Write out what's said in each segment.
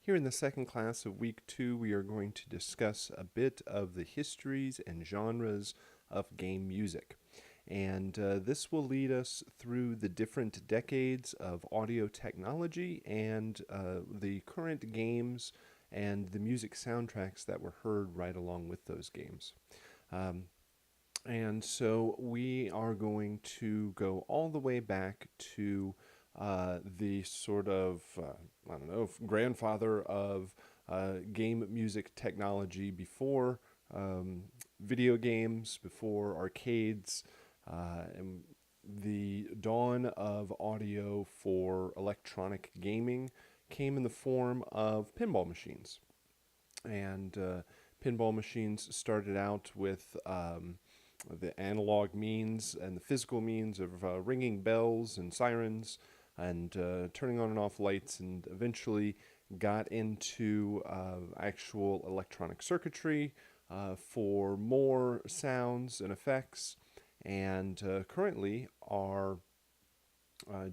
Here in the second class of week 2, we are going to discuss a bit of the histories and genres of game music. And this will lead us through the different decades of audio technology and the current games and the music soundtracks that were heard right along with those games. Um, and so we are going to go all the way back to the sort of, I don't know, grandfather of game music technology before video games, before arcades, and the dawn of audio for electronic gaming came in the form of pinball machines. And pinball machines started out with the analog means and the physical means of ringing bells and sirens and turning on and off lights, and eventually got into actual electronic circuitry for more sounds and effects, and currently are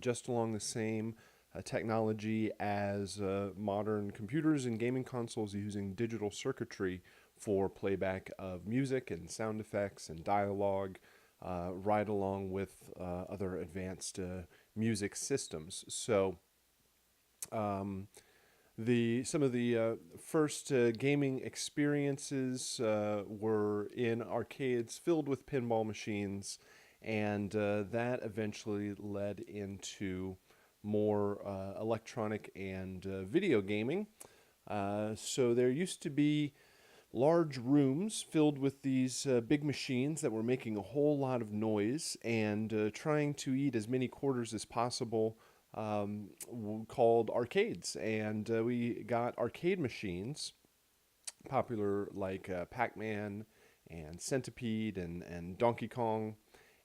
just along the same technology as modern computers and gaming consoles, using digital circuitry for playback of music and sound effects and dialogue, right along with other advanced music systems. So, some of the first gaming experiences were in arcades filled with pinball machines, and that eventually led into more electronic and video gaming. So there used to be large rooms filled with these big machines that were making a whole lot of noise and trying to eat as many quarters as possible, called arcades. And we got arcade machines, popular like Pac-Man and Centipede and Donkey Kong.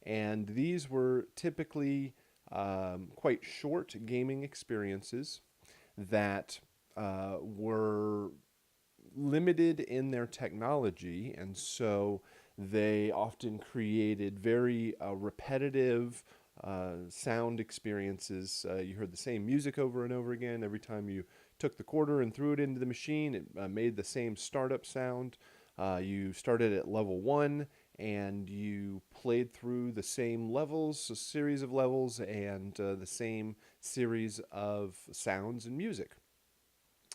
And these were typically quite short gaming experiences that were limited in their technology, and so they often created very repetitive sound experiences. You heard the same music over and over again. Every time you took the quarter and threw it into the machine, it made the same startup sound. You started at level 1 and you played through the same levels, a series of levels, and the same series of sounds and music.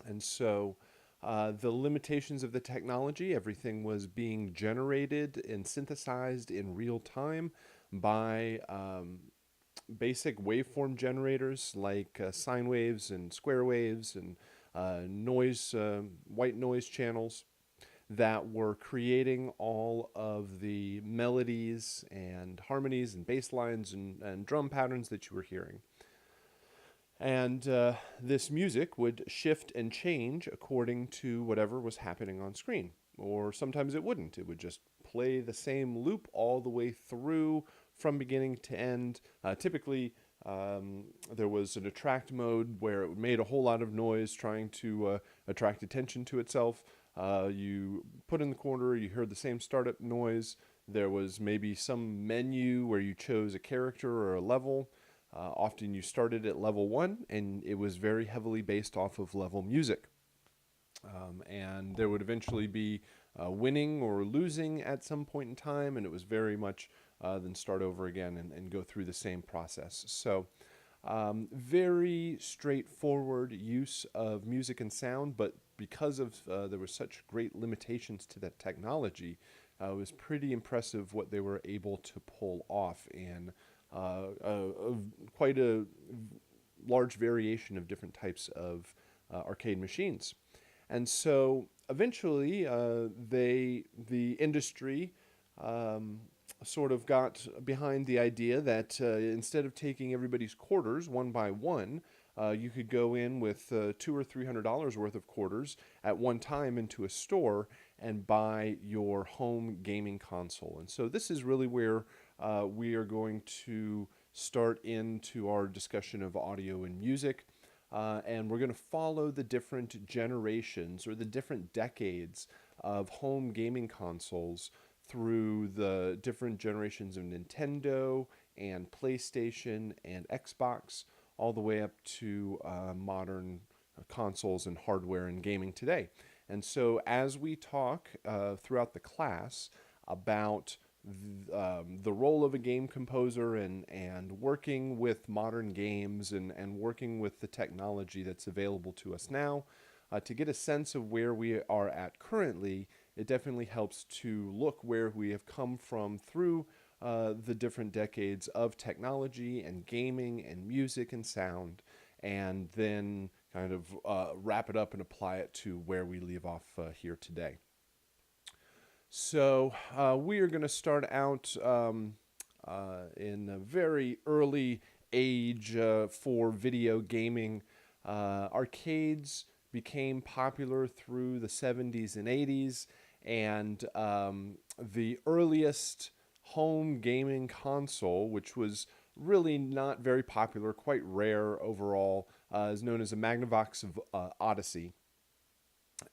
And so the limitations of the technology, everything was being generated and synthesized in real time by basic waveform generators like sine waves and square waves and white noise channels that were creating all of the melodies and harmonies and bass lines and drum patterns that you were hearing. And this music would shift and change according to whatever was happening on screen. Or sometimes it wouldn't. It would just play the same loop all the way through from beginning to end. Typically, there was an attract mode where it made a whole lot of noise trying to attract attention to itself. You put in the quarter, you heard the same startup noise. There was maybe some menu where you chose a character or a level. Often you started at level 1, and it was very heavily based off of level music. And there would eventually be winning or losing at some point in time, and it was very much then start over again and go through the same process. So very straightforward use of music and sound, but because of there were such great limitations to that technology, it was pretty impressive what they were able to pull off in quite a large variation of different types of arcade machines. And so eventually the industry sort of got behind the idea that instead of taking everybody's quarters one by one, you could go in with $200 or $300 worth of quarters at one time into a store and buy your home gaming console. And so this is really where we are going to start into our discussion of audio and music. And we're going to follow the different generations or the different decades of home gaming consoles through the different generations of Nintendo and PlayStation and Xbox, all the way up to modern consoles and hardware and gaming today. And so as we talk throughout the class about the role of a game composer and working with modern games and working with the technology that's available to us now, to get a sense of where we are at currently, it definitely helps to look where we have come from through the different decades of technology and gaming and music and sound, and then kind of wrap it up and apply it to where we leave off here today. So we are going to start out in a very early age for video gaming. Arcades became popular through the 70s and 80s, and the earliest home gaming console, which was really not very popular, quite rare overall, is known as a Magnavox Odyssey,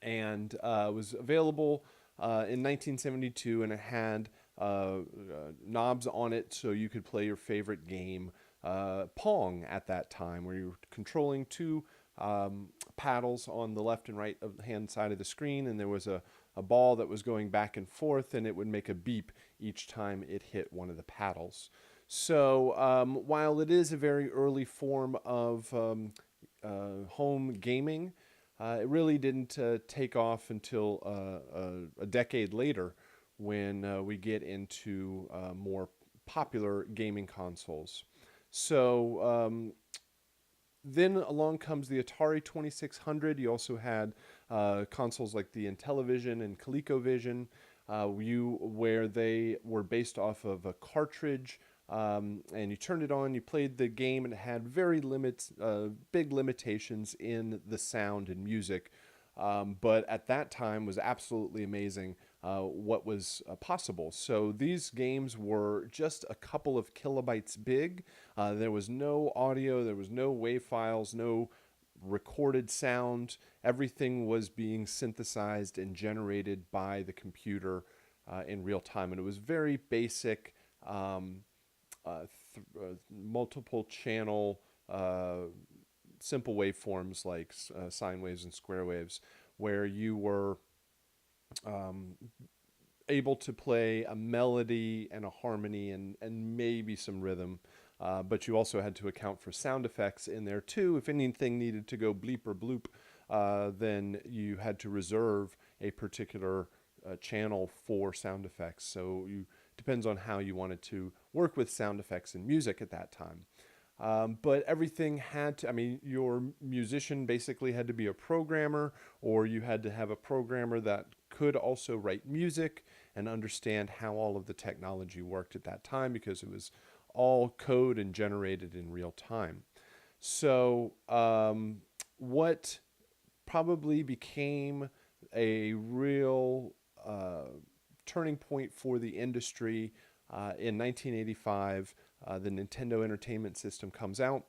and was available in 1972, and it had knobs on it so you could play your favorite game, Pong, at that time, where you were controlling two paddles on the left and right hand side of the screen, and there was a ball that was going back and forth, and it would make a beep each time it hit one of the paddles. So while it is a very early form of home gaming, it really didn't take off until a decade later, when we get into more popular gaming consoles. So then along comes the Atari 2600. You also had consoles like the Intellivision and ColecoVision, where they were based off of a cartridge, and you turned it on, you played the game, and it had big limitations in the sound and music. But at that time was absolutely amazing what was possible. So these games were just a couple of kilobytes big. There was no audio, there was no WAV files, no recorded sound. Everything was being synthesized and generated by the computer in real time. And it was very basic, multiple channel, simple waveforms like sine waves and square waves, where you were able to play a melody and a harmony and maybe some rhythm, but you also had to account for sound effects in there too. If anything needed to go bleep or bloop, then you had to reserve a particular channel for sound effects. So depends on how you wanted to work with sound effects in music at that time. But everything had to, your musician basically had to be a programmer, or you had to have a programmer that could also write music and understand how all of the technology worked at that time, because it was all code and generated in real time. So what probably became a real turning point for the industry in 1985, the Nintendo Entertainment System comes out.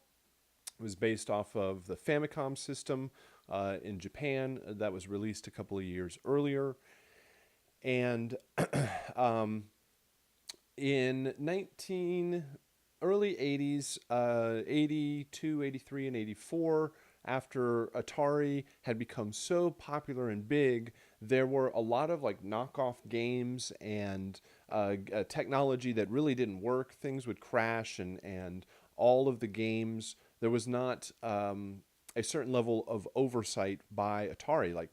It was based off of the Famicom system in Japan that was released a couple of years earlier. And in early 80s, 82, 83, and 84, after Atari had become so popular and big, there were a lot of like knockoff games and technology that really didn't work. Things would crash, and all of the games, there was not a certain level of oversight by Atari. Like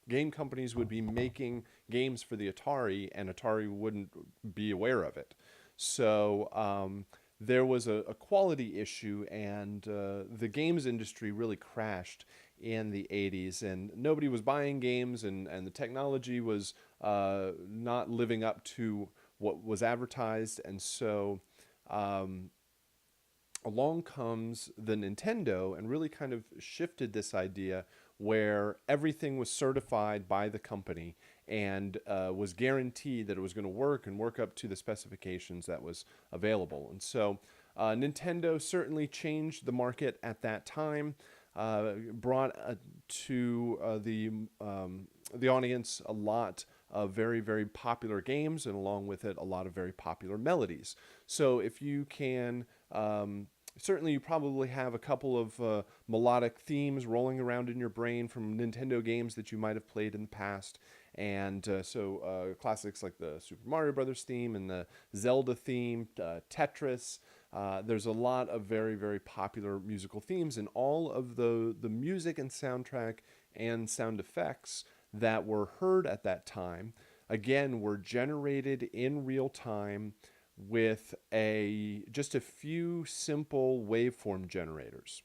game companies would be making games for the Atari, and Atari wouldn't be aware of it. So there was a quality issue, and the games industry really crashed in the 80s, and nobody was buying games, and the technology was not living up to what was advertised. And so along comes the Nintendo and really kind of shifted this idea where everything was certified by the company and was guaranteed that it was going to work and work up to the specifications that was available. And so Nintendo certainly changed the market at that time, brought to the audience a lot of very, very popular games, and along with it, a lot of very popular melodies. So if you can Certainly, you probably have a couple of melodic themes rolling around in your brain from Nintendo games that you might have played in the past. And classics like the Super Mario Brothers theme and the Zelda theme, Tetris. There's a lot of very, very popular musical themes, and all of the music and soundtrack and sound effects that were heard at that time, again, were generated in real time with just a few simple waveform generators.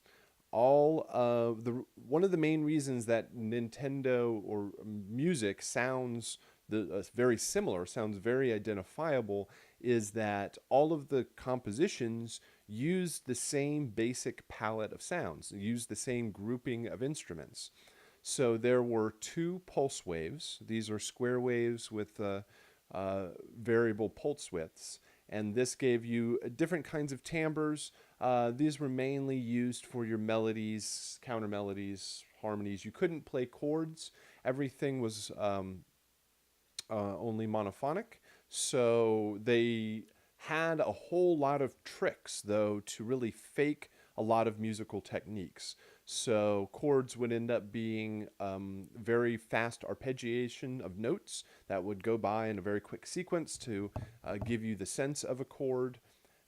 One of the main reasons that Nintendo or music sounds very similar, sounds very identifiable, is that all of the compositions use the same basic palette of sounds, use the same grouping of instruments. So there were two pulse waves. These are square waves with variable pulse widths, and this gave you different kinds of timbres. These were mainly used for your melodies, counter melodies, harmonies. You couldn't play chords. Everything was only monophonic. So they had a whole lot of tricks, though, to really fake a lot of musical techniques. So chords would end up being very fast arpeggiation of notes that would go by in a very quick sequence to give you the sense of a chord.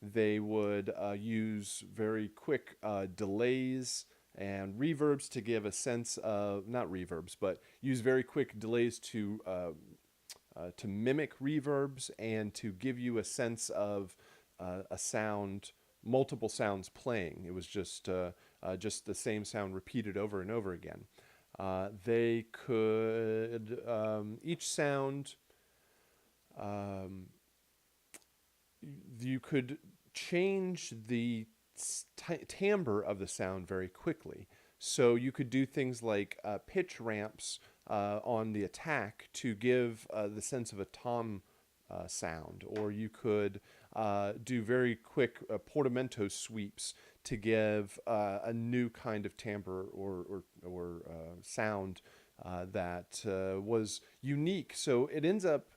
They would use very quick delays and reverbs to give a sense of, not reverbs, but use very quick delays to mimic reverbs and to give you a sense of a sound, multiple sounds playing. It was just the same sound repeated over and over again. They could, each sound, you could change the timbre of the sound very quickly. So you could do things like pitch ramps on the attack to give the sense of a tom sound, or you could do very quick portamento sweeps to give a new kind of timbre or sound that was unique. So it ends up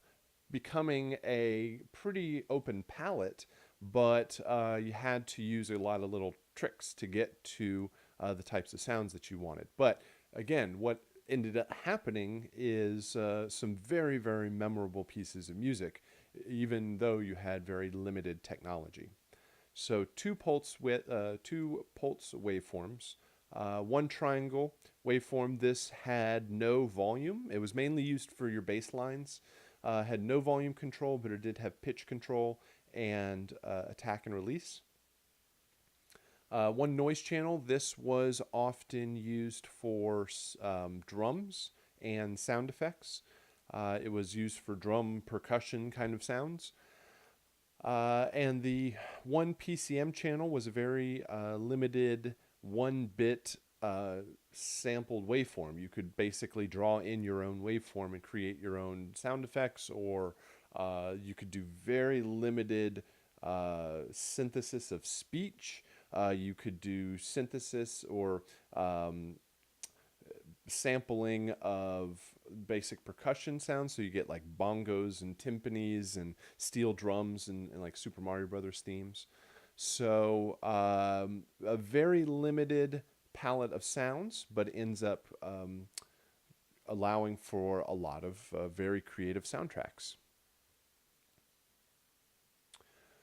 becoming a pretty open palette, but you had to use a lot of little tricks to get to the types of sounds that you wanted. But again, what ended up happening is some very, very memorable pieces of music, even though you had very limited technology. So two pulse waveforms, one triangle waveform. This had no volume. It was mainly used for your bass lines. Had no volume control, but it did have pitch control and attack and release. One noise channel. This was often used for drums and sound effects. It was used for drum percussion kind of sounds. And the one PCM channel was a very limited 1-bit sampled waveform. You could basically draw in your own waveform and create your own sound effects, or you could do very limited synthesis of speech. You could do synthesis or sampling of basic percussion sounds, so you get like bongos and timpanis and steel drums and like Super Mario Brothers themes. So a very limited palette of sounds, but ends up allowing for a lot of very creative soundtracks.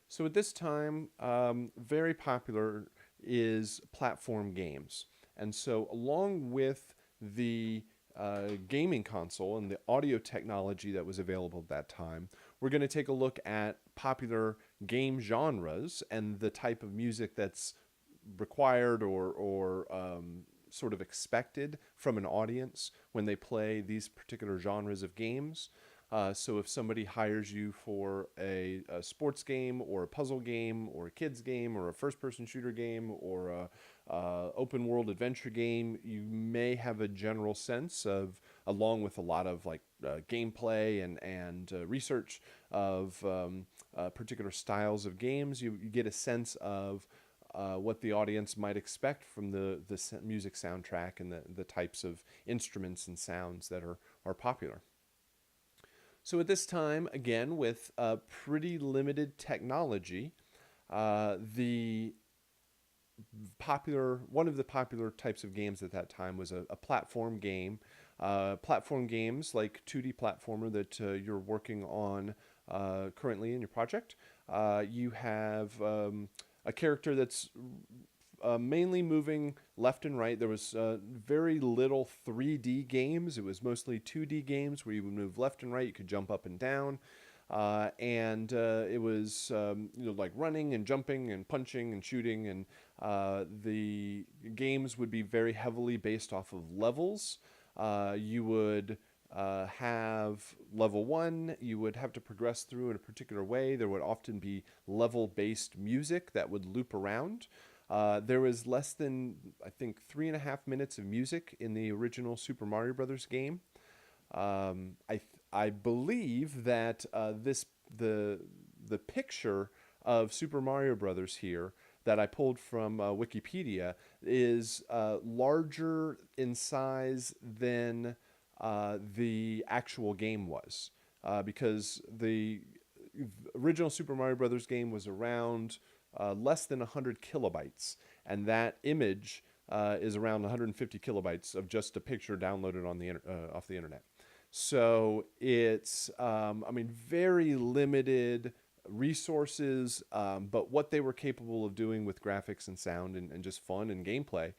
So at this time, very popular is platform games. And so along with the gaming console and the audio technology that was available at that time, we're going to take a look at popular game genres and the type of music that's required or sort of expected from an audience when they play these particular genres of games. So if somebody hires you for a sports game or a puzzle game or a kids game or a first-person shooter game or a open world adventure game, you may have a general sense of, along with a lot of like gameplay and research of particular styles of games, you get a sense of what the audience might expect from the music soundtrack and the types of instruments and sounds that are popular. So at this time, again, with pretty limited technology, the one of the popular types of games at that time was a platform game. Platform games like 2D platformer that you're working on currently in your project. You have a character that's mainly moving left and right. There was very little 3D games. It was mostly 2D games where you would move left and right. You could jump up and down. And it was like running and jumping and punching and shooting, and the games would be very heavily based off of levels. You would have level one, you would have to progress through in a particular way. There would often be level-based music that would loop around. There was less than, I think, 3.5 minutes of music in the original Super Mario Brothers game. I believe that the picture of Super Mario Brothers here that I pulled from Wikipedia is larger in size than the actual game was, because the original Super Mario Brothers game was around less than 100 kilobytes, and that image is around 150 kilobytes of just a picture downloaded on the off the internet. So it's, very limited resources, but what they were capable of doing with graphics and sound and just fun and gameplay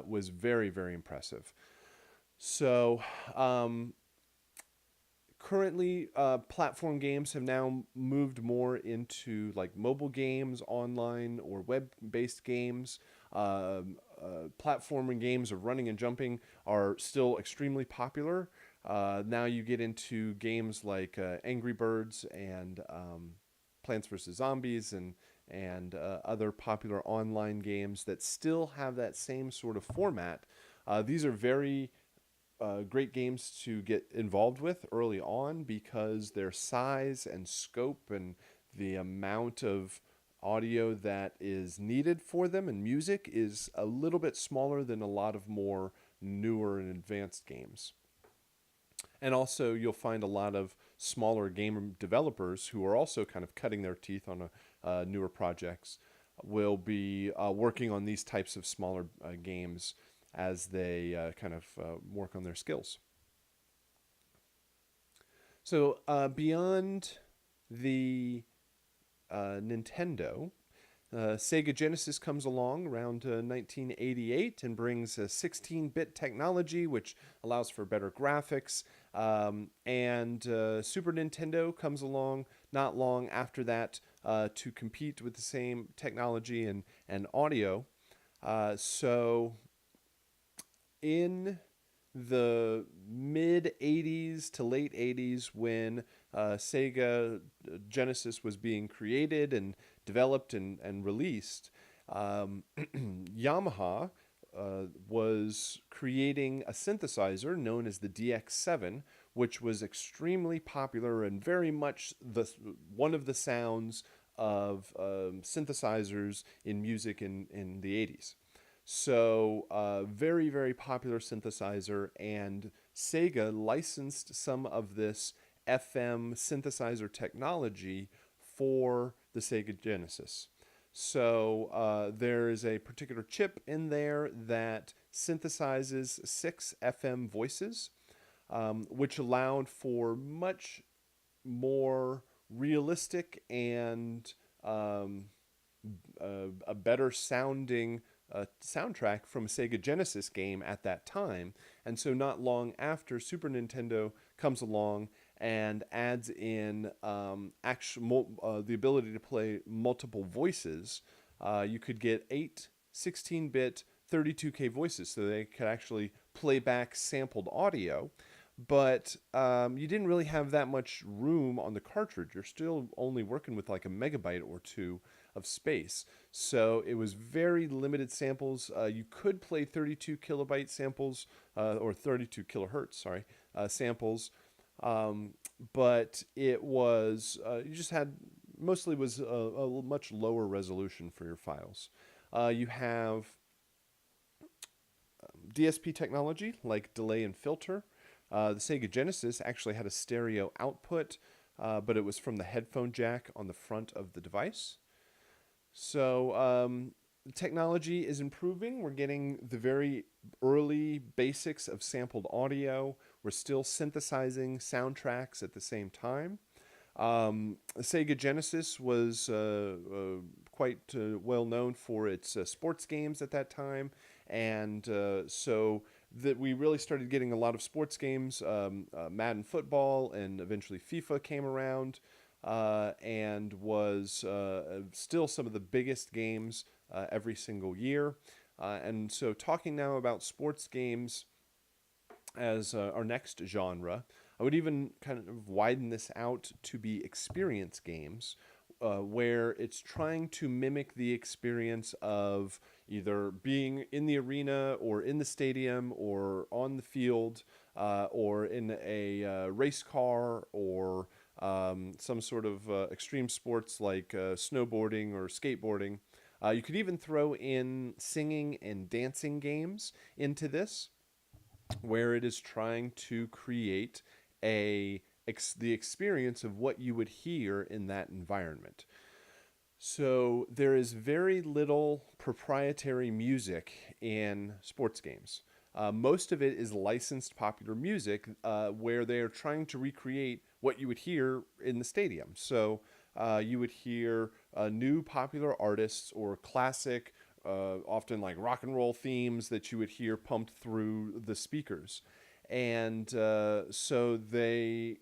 was very, very impressive. So currently, platform games have now moved more into like mobile games, online or web-based games. Platforming games of running and jumping are still extremely popular. Now you get into games like Angry Birds and Plants vs. Zombies and other popular online games that still have that same sort of format. These are very great games to get involved with early on because their size and scope and the amount of audio that is needed for them and music is a little bit smaller than a lot of more newer and advanced games. And also, you'll find a lot of smaller game developers who are also kind of cutting their teeth on newer projects will be working on these types of smaller games as they work on their skills. So beyond the Nintendo, Sega Genesis comes along around 1988 and brings a 16-bit technology, which allows for better graphics. And Super Nintendo comes along not long after that to compete with the same technology and audio. So in the mid 80s to late 80s, when Sega Genesis was being created and developed and released, Yamaha was creating a synthesizer known as the DX7, which was extremely popular and very much one of the sounds of synthesizers in music in the 80s. So very, very popular synthesizer, and Sega licensed some of this FM synthesizer technology for the Sega Genesis. So there is a particular chip in there that synthesizes 6 FM voices, which allowed for much more realistic and a better sounding soundtrack from a Sega Genesis game at that time. And so not long after, Super Nintendo comes along and adds in the ability to play multiple voices. You could get 8 16-bit 32K voices, so they could actually play back sampled audio. But you didn't really have that much room on the cartridge. You're still only working with like a megabyte or two of space. So it was very limited samples. You could play 32 kilobyte samples, or 32 kilohertz, sorry, samples. But it was, you just had, mostly was a much lower resolution for your files. You have DSP technology like delay and filter. The Sega Genesis actually had a stereo output, but it was from the headphone jack on the front of the device. So technology is improving. We're getting the very early basics of sampled audio. We're still synthesizing soundtracks at the same time. Sega Genesis was quite well known for its sports games at that time, and so that we really started getting a lot of sports games. Madden football and eventually FIFA came around, and was still some of the biggest games every single year. And so, talking now about sports games as our next genre. I would even kind of widen this out to be experience games, where it's trying to mimic the experience of either being in the arena or in the stadium or on the field, or in a race car, or some sort of extreme sports like snowboarding or skateboarding. You could even throw in singing and dancing games into this, where it is trying to create the experience of what you would hear in that environment. So there is very little proprietary music in sports games. Most of it is licensed popular music, where they are trying to recreate what you would hear in the stadium. So you would hear new popular artists or classic, often like rock and roll themes that you would hear pumped through the speakers. And so the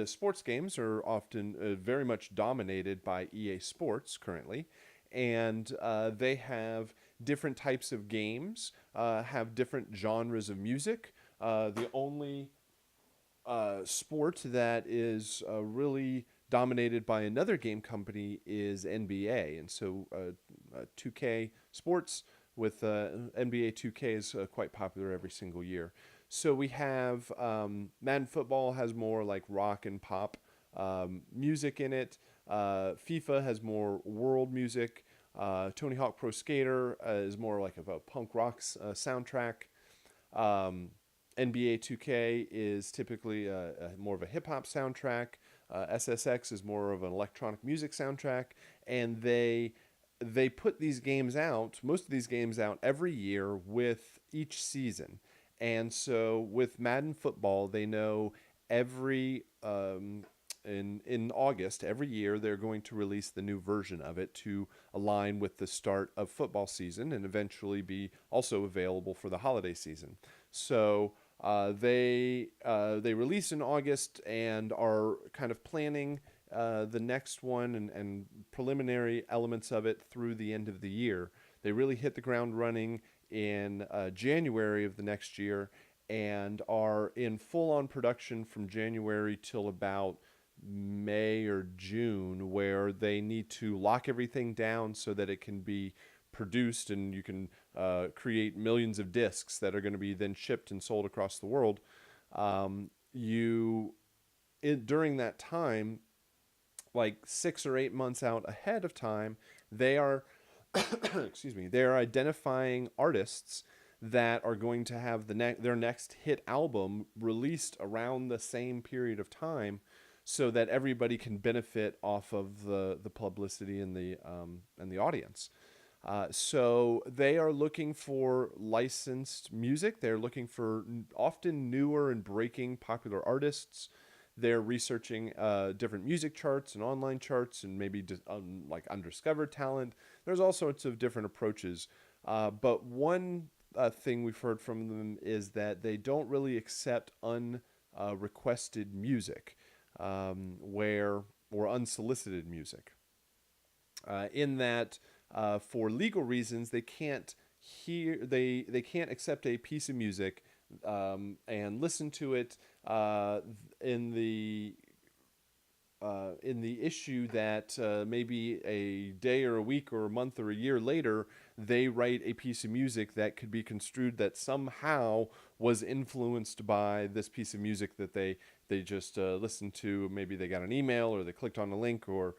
sports games are often very much dominated by EA Sports currently, and they have different types of games, have different genres of music. The only sport that is really dominated by another game company is NBA, and so 2K Sports with NBA 2K is quite popular every single year. So we have Madden Football has more like rock and pop music in it. FIFA has more world music. Tony Hawk Pro Skater is more like of a punk rock soundtrack. NBA 2K is typically more of a hip hop soundtrack. SSX is more of an electronic music soundtrack, and they put these games out, most of these games out every year with each season. And so with Madden Football, they know every in August every year they're going to release the new version of it to align with the start of football season and eventually be also available for the holiday season. So they release in August and are kind of planning the next one and preliminary elements of it through the end of the year. They really hit the ground running in January of the next year and are in full-on production from January till about May or June, where they need to lock everything down so that it can be produced and you can create millions of discs that are going to be then shipped and sold across the world. During that time, like 6 or 8 months out ahead of time, they are excuse me, they're identifying artists that are going to have their next hit album released around the same period of time, so that everybody can benefit off of the publicity and the audience. So they are looking for licensed music. They're looking for often newer and breaking popular artists. They're researching different music charts and online charts and maybe like undiscovered talent. There's all sorts of different approaches. But one thing we've heard from them is that they don't really accept unrequested music, or unsolicited music. In that, for legal reasons, they can't accept a piece of music and listen to it in the issue that maybe a day or a week or a month or a year later, they write a piece of music that could be construed that somehow was influenced by this piece of music that they just listened to. Maybe they got an email or they clicked on a link, or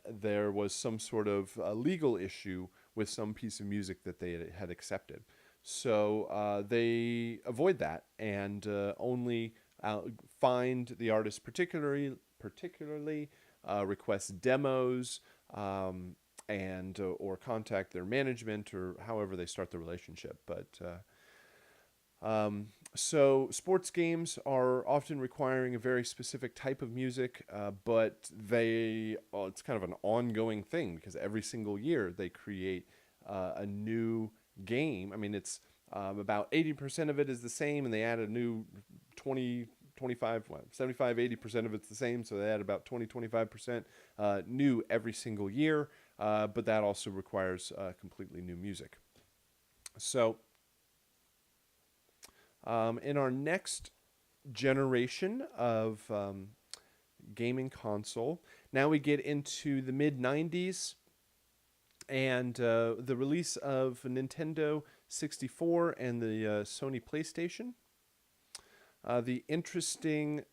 there was some sort of legal issue with some piece of music that they had accepted. So they avoid that and only find the artist particularly request demos, and or contact their management or however they start the relationship. So sports games are often requiring a very specific type of music, but it's kind of an ongoing thing because every single year they create a new game. I mean, it's about 80% of it is the same, and they add a new 20, 25, 75, 80% of it's the same, so they add about 20, 25% new every single year, but that also requires completely new music. So in our next generation of gaming console, now we get into the mid 90s and the release of Nintendo 64 and the Sony PlayStation. The interesting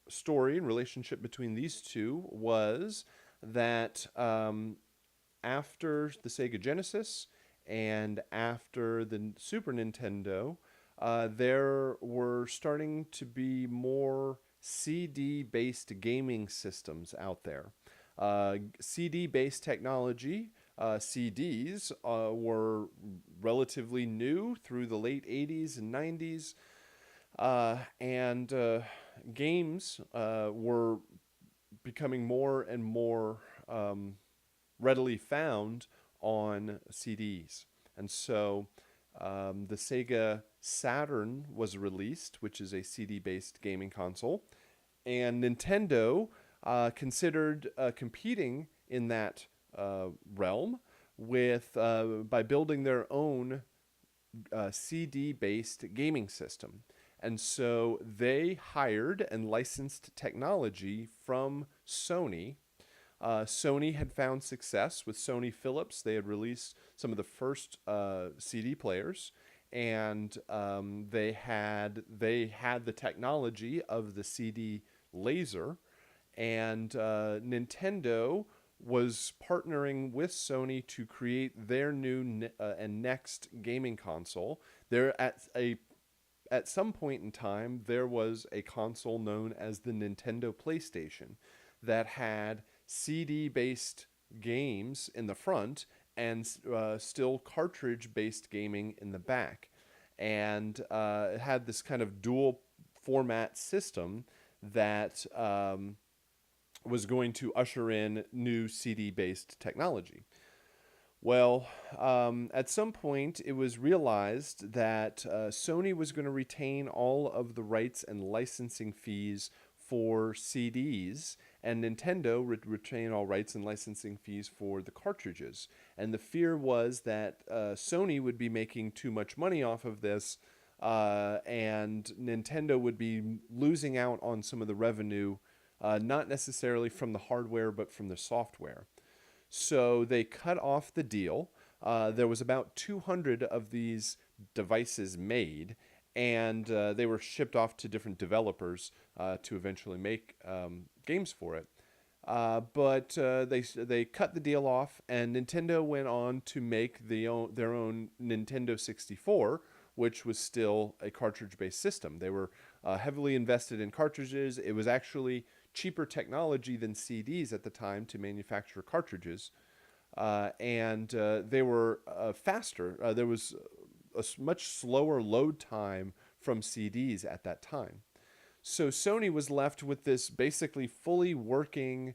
story and relationship between these two was that after the Sega Genesis and after the Super Nintendo, there were starting to be more CD-based gaming systems out there. CD-based technology, CDs, were relatively new through the late 80s and 90s, and games were becoming more and more readily found on CDs. And so the Sega Saturn was released, which is a CD-based gaming console, and Nintendo considered competing in that realm with by building their own CD-based gaming system. And so they hired and licensed technology from Sony. Sony had found success with Sony Philips. They had released some of the first CD players, and they had the technology of the CD laser, and Nintendo was partnering with Sony to create their new and next gaming console. At some point in time, there was a console known as the Nintendo PlayStation that had CD-based games in the front and still cartridge-based gaming in the back. And it had this kind of dual format system that was going to usher in new CD-based technology. Well, at some point, it was realized that Sony was going to retain all of the rights and licensing fees for CDs, and Nintendo would retain all rights and licensing fees for the cartridges. And the fear was that Sony would be making too much money off of this, and Nintendo would be losing out on some of the revenue, not necessarily from the hardware, but from the software. So they cut off the deal. There was about 200 of these devices made, and they were shipped off to different developers to eventually make games for it. But they cut the deal off, and Nintendo went on to make their own Nintendo 64, which was still a cartridge-based system. They were heavily invested in cartridges. It was actually cheaper technology than CDs at the time to manufacture cartridges, and they were faster. There was a much slower load time from CDs at that time. So Sony was left with this basically fully working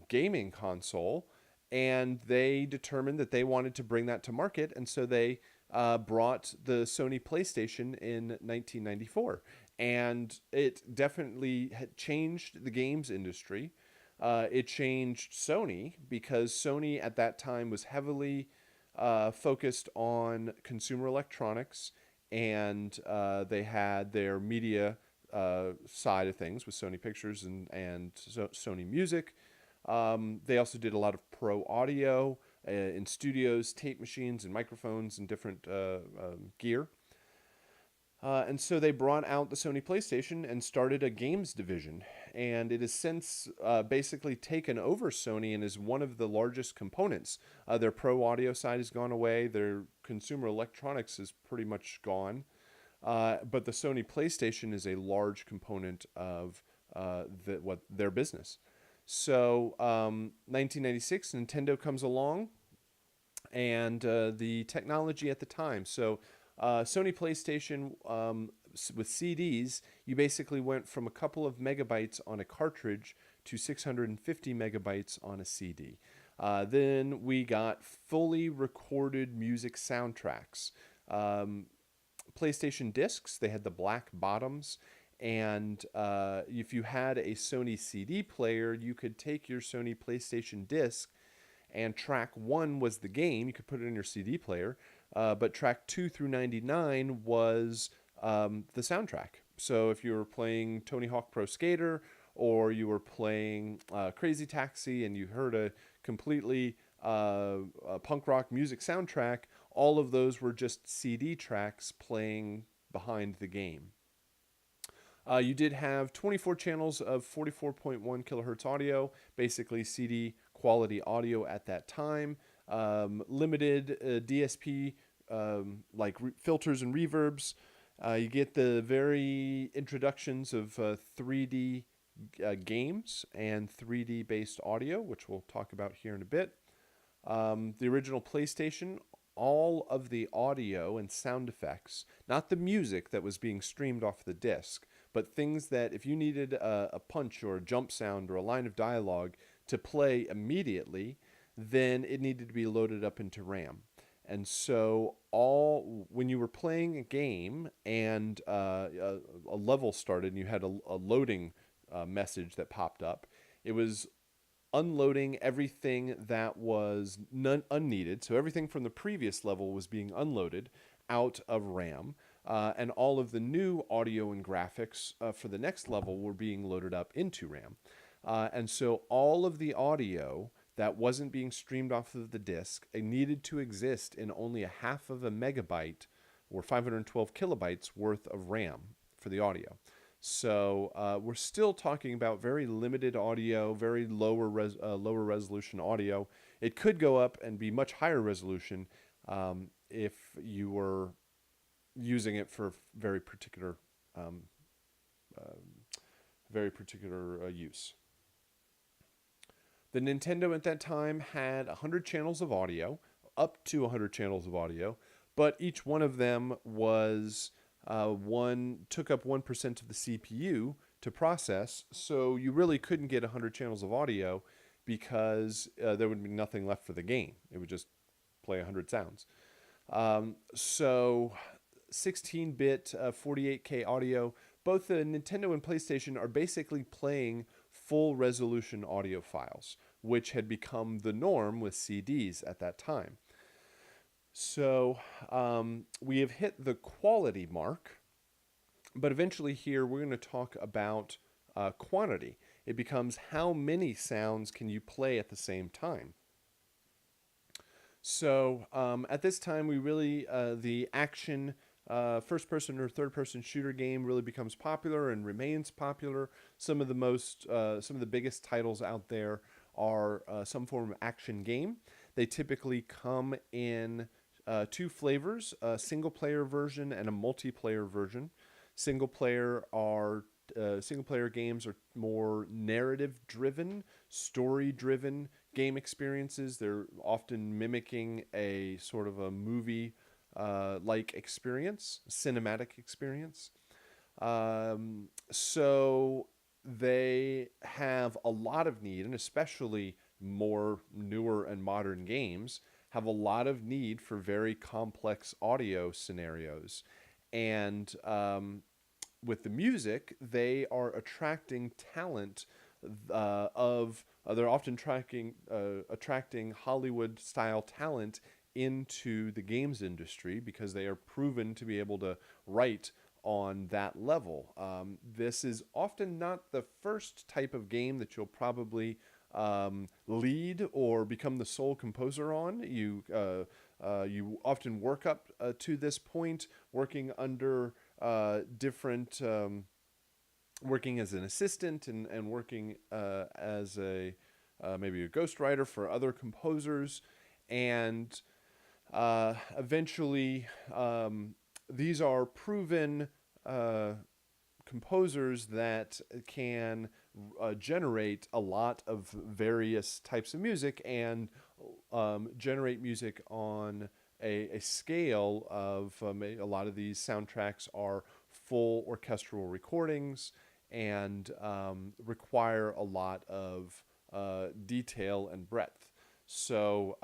gaming console, and they determined that they wanted to bring that to market, and so they brought the Sony PlayStation in 1994. And it definitely had changed the games industry. It changed Sony because Sony at that time was heavily focused on consumer electronics, and they had their media side of things with Sony Pictures and Sony Music. They also did a lot of pro audio in studios, tape machines, and microphones and different gear. And so they brought out the Sony PlayStation and started a games division. And it has since basically taken over Sony and is one of the largest components. Their pro audio side has gone away. Their consumer electronics is pretty much gone. But the Sony PlayStation is a large component of their business. So 1996, Nintendo comes along, and the technology at the time. So Sony PlayStation, with CDs, you basically went from a couple of megabytes on a cartridge to 650 megabytes on a CD. Then we got fully recorded music soundtracks. Um, PlayStation discs, they had the black bottoms. And if you had a Sony CD player, you could take your Sony PlayStation disc, and track 1 was the game. You could put it in your CD player. But track 2 through 99 was the soundtrack. So if you were playing Tony Hawk Pro Skater, or you were playing Crazy Taxi and you heard a completely punk rock music soundtrack, all of those were just CD tracks playing behind the game. You did have 24 channels of 44.1 kilohertz audio, basically CD quality audio at that time. Limited DSP, like filters and reverbs. You get the very introductions of 3D games and 3D based audio, which we'll talk about here in a bit. The original PlayStation, all of the audio and sound effects, not the music that was being streamed off the disc, but things that if you needed a punch or a jump sound or a line of dialogue to play immediately, then it needed to be loaded up into RAM. And so when you were playing a game and a level started and you had a loading message that popped up, it was unloading everything that was unneeded. So everything from the previous level was being unloaded out of RAM. And all of the new audio and graphics for the next level were being loaded up into RAM. And so all of the audio that wasn't being streamed off of the disk, it needed to exist in only a half of a megabyte or 512 kilobytes worth of RAM for the audio. So we're still talking about very limited audio, very lower resolution audio. It could go up and be much higher resolution if you were using it for very particular use. The Nintendo at that time had 100 channels of audio, up to 100 channels of audio, but each one of them was took up 1% of the CPU to process, so you really couldn't get 100 channels of audio because there would be nothing left for the game. It would just play 100 sounds. So 16-bit 48K audio, both the Nintendo and PlayStation are basically playing full resolution audio files, which had become the norm with CDs at that time. So we have hit the quality mark, but eventually here we're going to talk about quantity. It becomes how many sounds can you play at the same time. So at this time, we really, the action first-person or third-person shooter game really becomes popular and remains popular. Some of the biggest titles out there are some form of action game. They typically come in two flavors: a single-player version and a multiplayer version. Single-player games are more narrative-driven, story-driven game experiences. They're often mimicking a sort of a movie like experience, cinematic experience. So they have a lot of need, and especially more newer and modern games have a lot of need for very complex audio scenarios. And with the music, they are attracting talent they're often attracting Hollywood-style talent into the games industry because they are proven to be able to write on that level. This is often not the first type of game that you'll probably lead or become the sole composer on. You often work up to this point, working under different, working as an assistant and working as maybe a ghostwriter for other composers, and eventually these are proven composers that can generate a lot of various types of music and generate music on a scale of a lot of these soundtracks are full orchestral recordings and require a lot of detail and breadth. So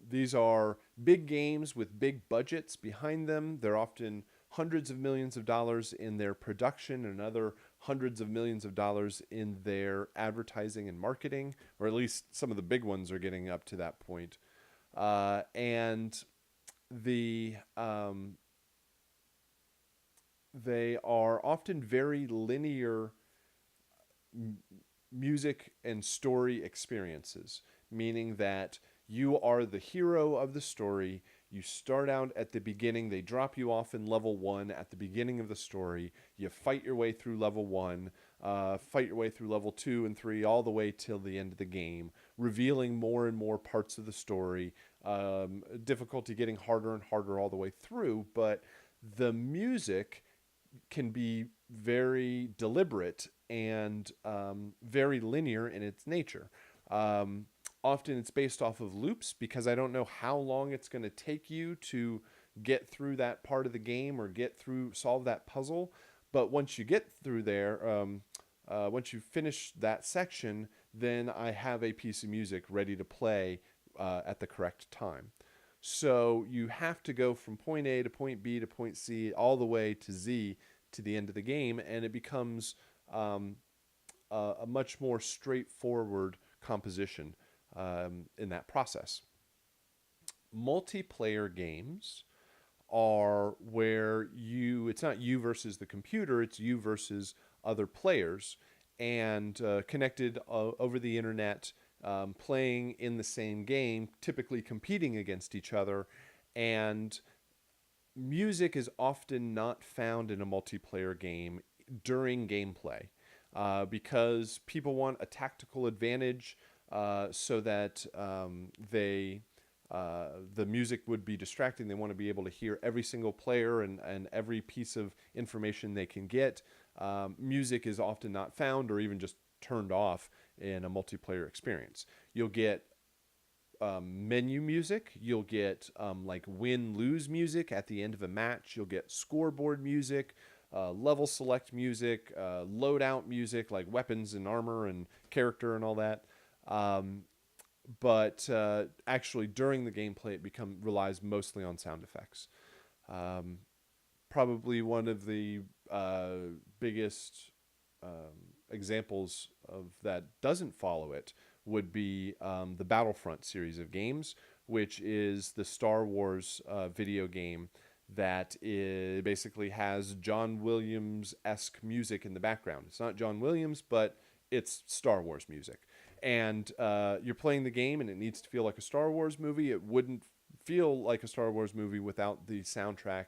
these are big games with big budgets behind them. They're often hundreds of millions of dollars in their production and other hundreds of millions of dollars in their advertising and marketing, or at least some of the big ones are getting up to that point. And the they are often very linear music and story experiences, meaning that you are the hero of the story. You start out at the beginning. They drop you off in level 1 at the beginning of the story. You fight your way through level 1, fight your way through level 2 and 3, all the way till the end of the game, revealing more and more parts of the story. Difficulty getting harder and harder all the way through, but the music can be very deliberate and very linear in its nature. Often it's based off of loops because I don't know how long it's going to take you to get through that part of the game or solve that puzzle. But once you get through there, once you finish that section, then I have a piece of music ready to play at the correct time. So you have to go from point A to point B to point C all the way to Z to the end of the game, and it becomes a much more straightforward composition in that process. Multiplayer games are where it's not you versus the computer, it's you versus other players, and connected over the internet, playing in the same game, typically competing against each other. And music is often not found in a multiplayer game during gameplay because people want a tactical advantage so that the music would be distracting. They want to be able to hear every single player and every piece of information they can get. Music is often not found or even just turned off in a multiplayer experience. You'll get menu music. You'll get like win-lose music at the end of a match. You'll get scoreboard music, level select music, loadout music like weapons and armor and character and all that. But actually, during the gameplay, it relies mostly on sound effects. Probably one of the biggest examples of that doesn't follow it would be the Battlefront series of games, which is the Star Wars video game that basically has John Williams-esque music in the background. It's not John Williams, but it's Star Wars music. And you're playing the game, and it needs to feel like a Star Wars movie. It wouldn't feel like a Star Wars movie without the soundtrack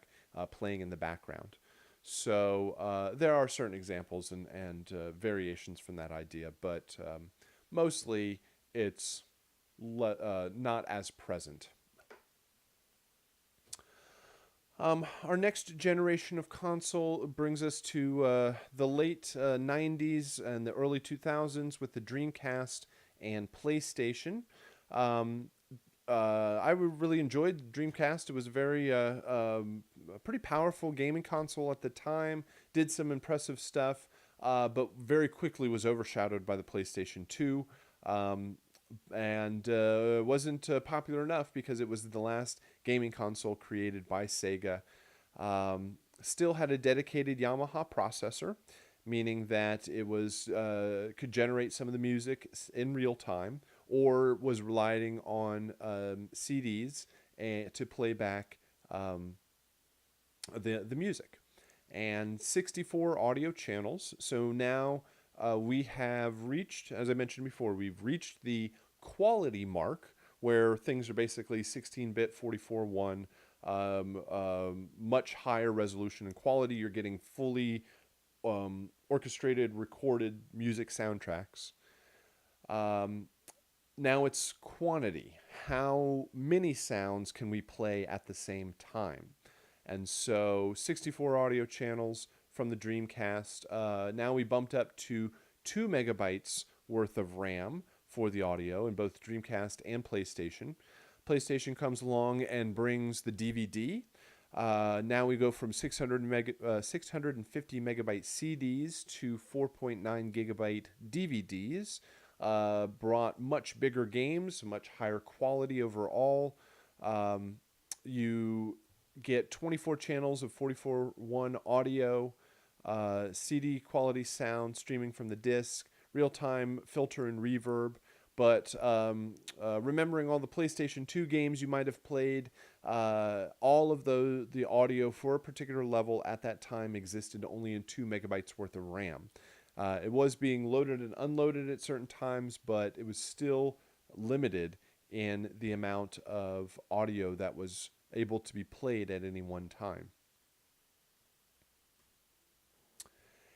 playing in the background. So there are certain examples and variations from that idea, but mostly it's not as present. Our next generation of console brings us to the late 90s and the early 2000s with the Dreamcast and PlayStation. I really enjoyed the Dreamcast. It was a pretty powerful gaming console at the time, did some impressive stuff, but very quickly was overshadowed by the PlayStation 2. And wasn't popular enough because it was the last gaming console created by Sega. Still had a dedicated Yamaha processor, meaning that it was could generate some of the music in real time, or was relying on CDs to play back the music. And 64 audio channels. So now we have reached, as I mentioned before, we've reached the quality mark where things are basically 16-bit, 44:1, much higher resolution and quality. You're getting fully orchestrated, recorded music soundtracks. Now it's quantity. How many sounds can we play at the same time? And so 64 audio channels from the Dreamcast. Now we bumped up to 2 megabytes worth of RAM for the audio in both Dreamcast and PlayStation. PlayStation comes along and brings the DVD. Now we go from 650 megabyte CDs to 4.9 gigabyte DVDs. Brought much bigger games, much higher quality overall. You get 24 channels of 44.1 audio, CD quality sound streaming from the disc, real-time filter and reverb. But remembering all the PlayStation 2 games you might have played, all of the audio for a particular level at that time existed only in 2 megabytes worth of RAM. It was being loaded and unloaded at certain times, but it was still limited in the amount of audio that was able to be played at any one time.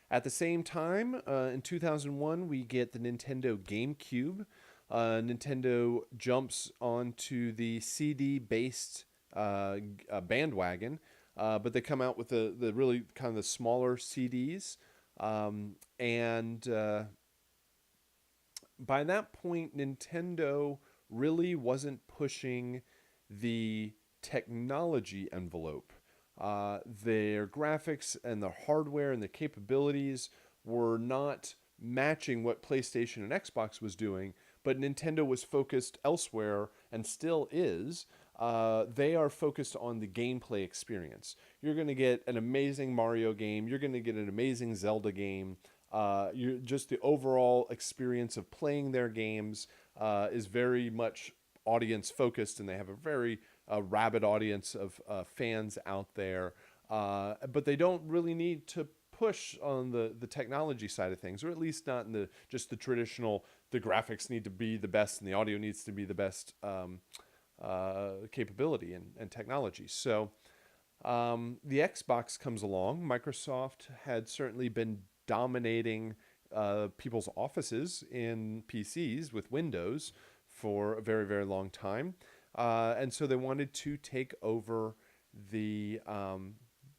At the same time, in 2001, we get the Nintendo GameCube. Nintendo jumps onto the CD-based bandwagon, but they come out with the really kind of the smaller CDs. And by that point, Nintendo really wasn't pushing the technology envelope. Their graphics and the hardware and the capabilities were not matching what PlayStation and Xbox was doing, but Nintendo was focused elsewhere and still is. They are focused on the gameplay experience. You're going to get an amazing Mario game. You're going to get an amazing Zelda game. Just the overall experience of playing their games is very much audience focused, and they have a very rabid audience of fans out there. But they don't really need to push on the technology side of things, or at least not in just the traditional, the graphics need to be the best and the audio needs to be the best capability and technology. So the Xbox comes along. Microsoft had certainly been dominating people's offices in PCs with Windows for a very, very long time. And so they wanted to take over the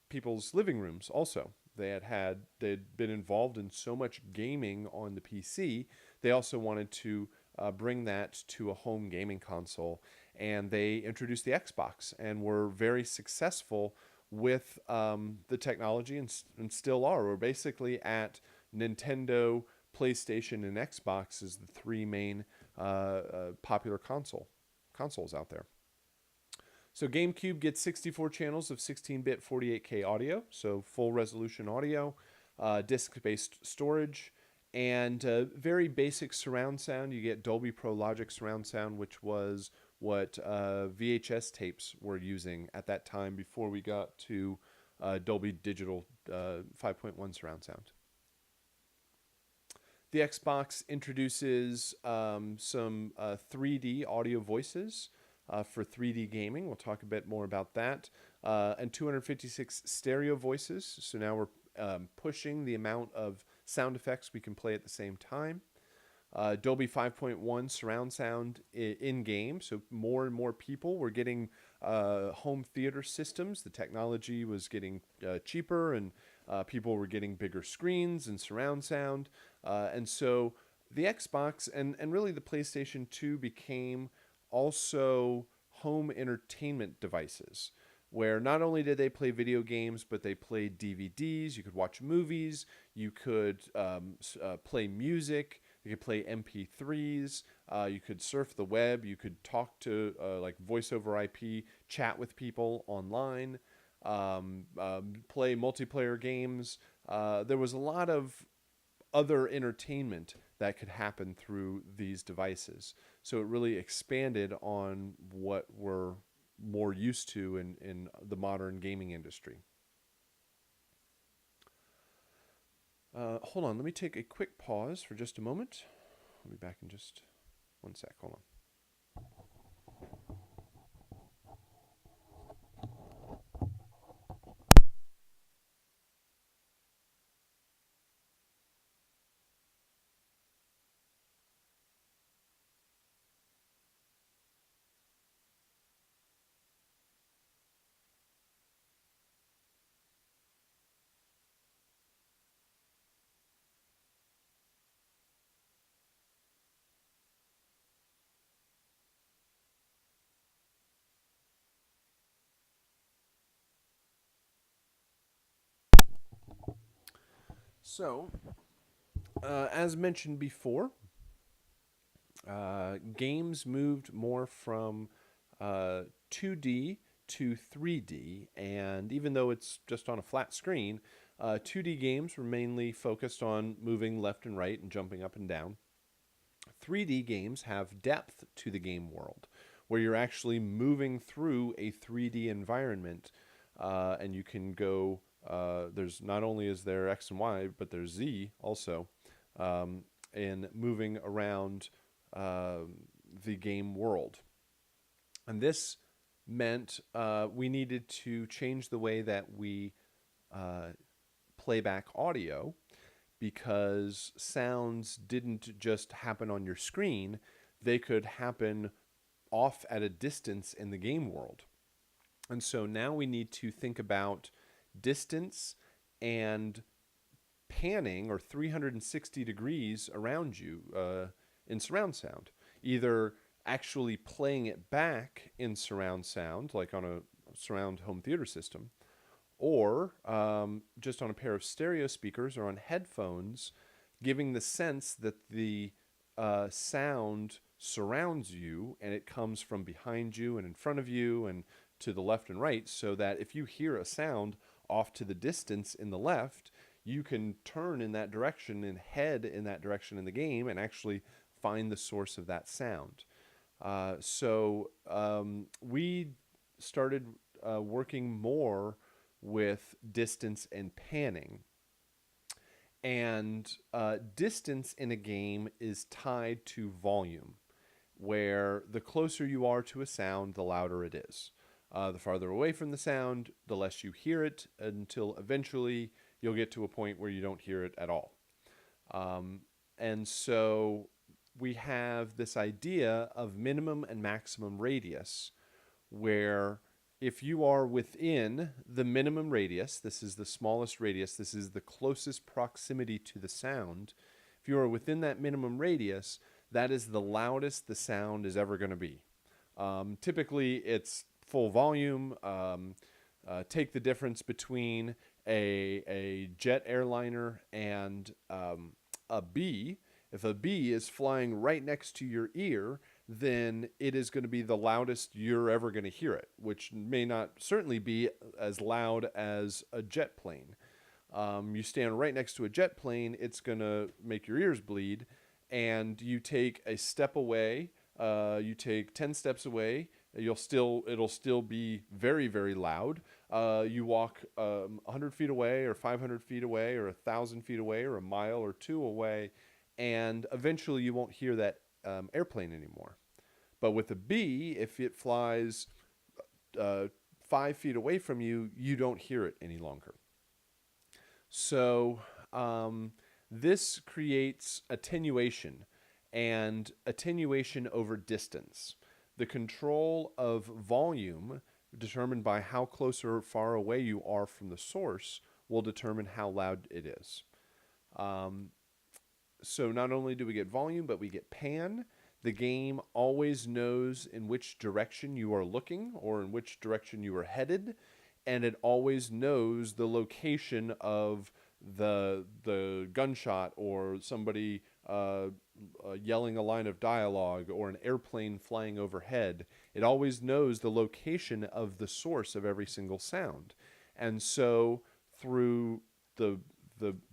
people's living rooms also. They'd been involved in so much gaming on the PC. They also wanted to bring that to a home gaming console. And they introduced the Xbox and were very successful with the technology and still are. We're basically at Nintendo, PlayStation, and Xbox as the three main popular consoles out there. So GameCube gets 64 channels of 16-bit 48K audio, so full resolution audio, disc-based storage, and very basic surround sound. You get Dolby Pro Logic surround sound, which was what VHS tapes were using at that time before we got to Dolby Digital 5.1 surround sound. The Xbox introduces some 3D audio voices for 3D gaming. We'll talk a bit more about that. And 256 stereo voices. So now we're pushing the amount of sound effects we can play at the same time. Dolby 5.1 surround sound in-game. So more and more people were getting home theater systems. The technology was getting cheaper, and people were getting bigger screens and surround sound. And so the Xbox and really the PlayStation 2 became also home entertainment devices, where not only did they play video games, but they played DVDs. You could watch movies. You could play music. You could play MP3s. You could surf the web. You could talk to like voice over IP, chat with people online, play multiplayer games. There was a lot of other entertainment that could happen through these devices. So it really expanded on what we're more used to in the modern gaming industry. Hold on, let me take a quick pause for just a moment. I'll be back in just one sec. Hold on. So, as mentioned before, games moved more from 2D to 3D, and even though it's just on a flat screen, 2D games were mainly focused on moving left and right and jumping up and down. 3D games have depth to the game world, where you're actually moving through a 3D environment, and you can go. There's not only is there X and Y, but there's Z also, in moving around the game world. And this meant we needed to change the way that we uh, play back audio, because sounds didn't just happen on your screen, they could happen off at a distance in the game world. And so now we need to think about distance and panning, or 360 degrees around you in surround sound. Either actually playing it back in surround sound, like on a surround home theater system, or just on a pair of stereo speakers or on headphones, giving the sense that the sound surrounds you and it comes from behind you and in front of you and to the left and right, so that if you hear a sound off to the distance in the left, you can turn in that direction and head in that direction in the game and actually find the source of that sound. So we started working more with distance and panning. And distance in a game is tied to volume, where the closer you are to a sound, the louder it is. The farther away from the sound, the less you hear it, until eventually you'll get to a point where you don't hear it at all. And so we have this idea of minimum and maximum radius, where if you are within the minimum radius, this is the smallest radius, this is the closest proximity to the sound. If you are within that minimum radius, that is the loudest the sound is ever going to be. Typically, it's full volume. Take the difference between a jet airliner and a bee. If a bee is flying right next to your ear, then it is going to be the loudest you're ever going to hear it, which may not certainly be as loud as a jet plane. You stand right next to a jet plane, it's going to make your ears bleed, and you take a step away, you take 10 steps away, it'll still be very, very loud. You walk 100 feet away or 500 feet away or 1,000 feet away or a mile or two away, and eventually you won't hear that airplane anymore. But with a bee, if it flies 5 feet away from you, you don't hear it any longer. So this creates attenuation, and attenuation over distance. The control of volume, determined by how close or far away you are from the source, will determine how loud it is. So not only do we get volume, but we get pan. The game always knows in which direction you are looking or in which direction you are headed, and it always knows the location of the gunshot, or somebody yelling a line of dialogue, or an airplane flying overhead. It always knows the location of the source of every single sound. And so through the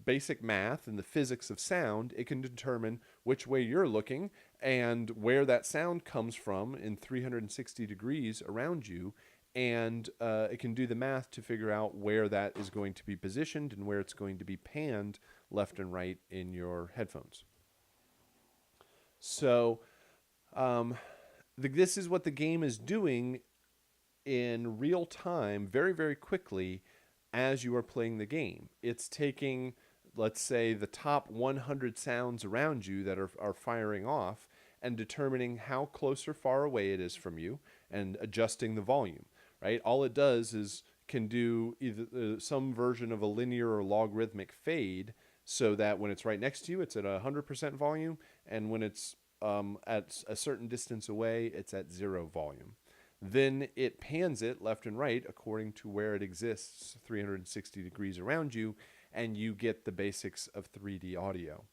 basic math and the physics of sound, it can determine which way you're looking and where that sound comes from in 360 degrees around you. And it can do the math to figure out where that is going to be positioned and where it's going to be panned left and right in your headphones. So this is what the game is doing in real time, very, very quickly, as you are playing the game. It's taking, let's say, the top 100 sounds around you that are firing off, and determining how close or far away it is from you, and adjusting the volume, right? All it does is can do either some version of a linear or logarithmic fade, so that when it's right next to you, it's at 100% volume, and when it's at a certain distance away, it's at 0 volume. Then it pans it left and right according to where it exists 360 degrees around you, and you get the basics of 3D audio.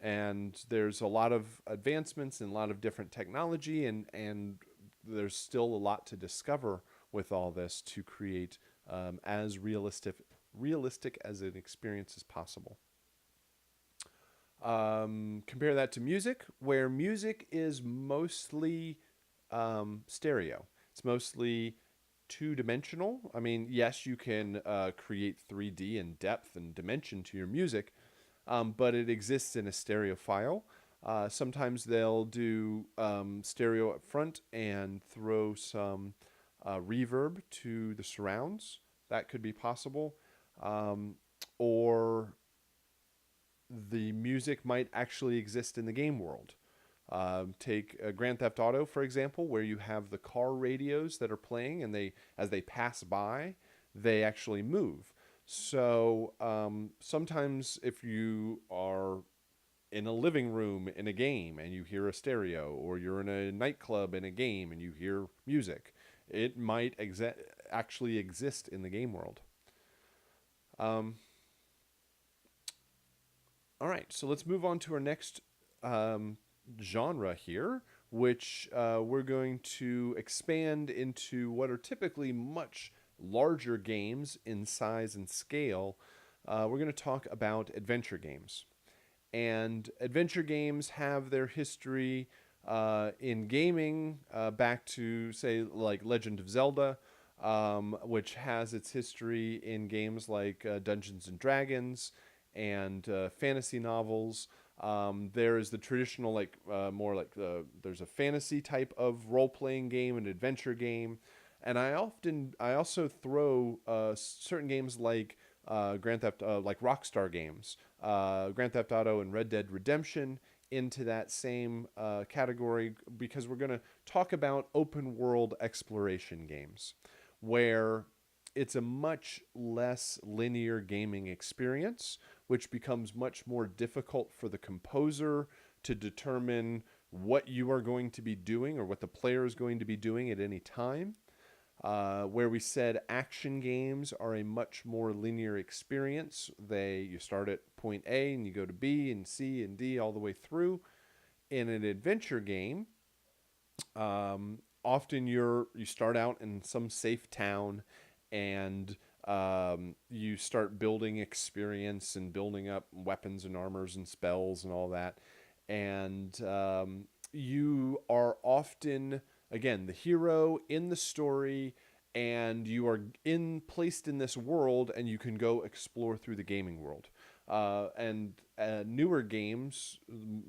And there's a lot of advancements and a lot of different technology, and there's still a lot to discover with all this to create as realistic as an experience as possible. Compare that to music, where music is mostly stereo. It's mostly two-dimensional. I mean, yes, you can create 3D and depth and dimension to your music, but it exists in a stereo file. Sometimes they'll do stereo up front and throw some reverb to the surrounds. That could be possible. Or the music might actually exist in the game world. Take Grand Theft Auto, for example, where you have the car radios that are playing, and as they pass by, they actually move. So sometimes if you are in a living room in a game and you hear a stereo, or you're in a nightclub in a game and you hear music, it might actually exist in the game world. All right, so let's move on to our next genre here, which we're going to expand into what are typically much larger games in size and scale. We're going to talk about adventure games. And adventure games have their history in gaming back to, say, like Legend of Zelda, which has its history in games like Dungeons and Dragons and fantasy novels. There is the traditional, more like there's a fantasy type of role-playing game, an adventure game, and I also throw certain games like like Rockstar games, Grand Theft Auto and Red Dead Redemption into that same category, because we're going to talk about open world exploration games, where it's a much less linear gaming experience, which becomes much more difficult for the composer to determine what you are going to be doing or what the player is going to be doing at any time. Where we said action games are a much more linear experience. You start at point A and you go to B and C and D all the way through. In an adventure game, often you start out in some safe town, and you start building experience and building up weapons and armors and spells and all that. And you are often, again, the hero in the story, and you are placed in this world, and you can go explore through the gaming world. And newer games,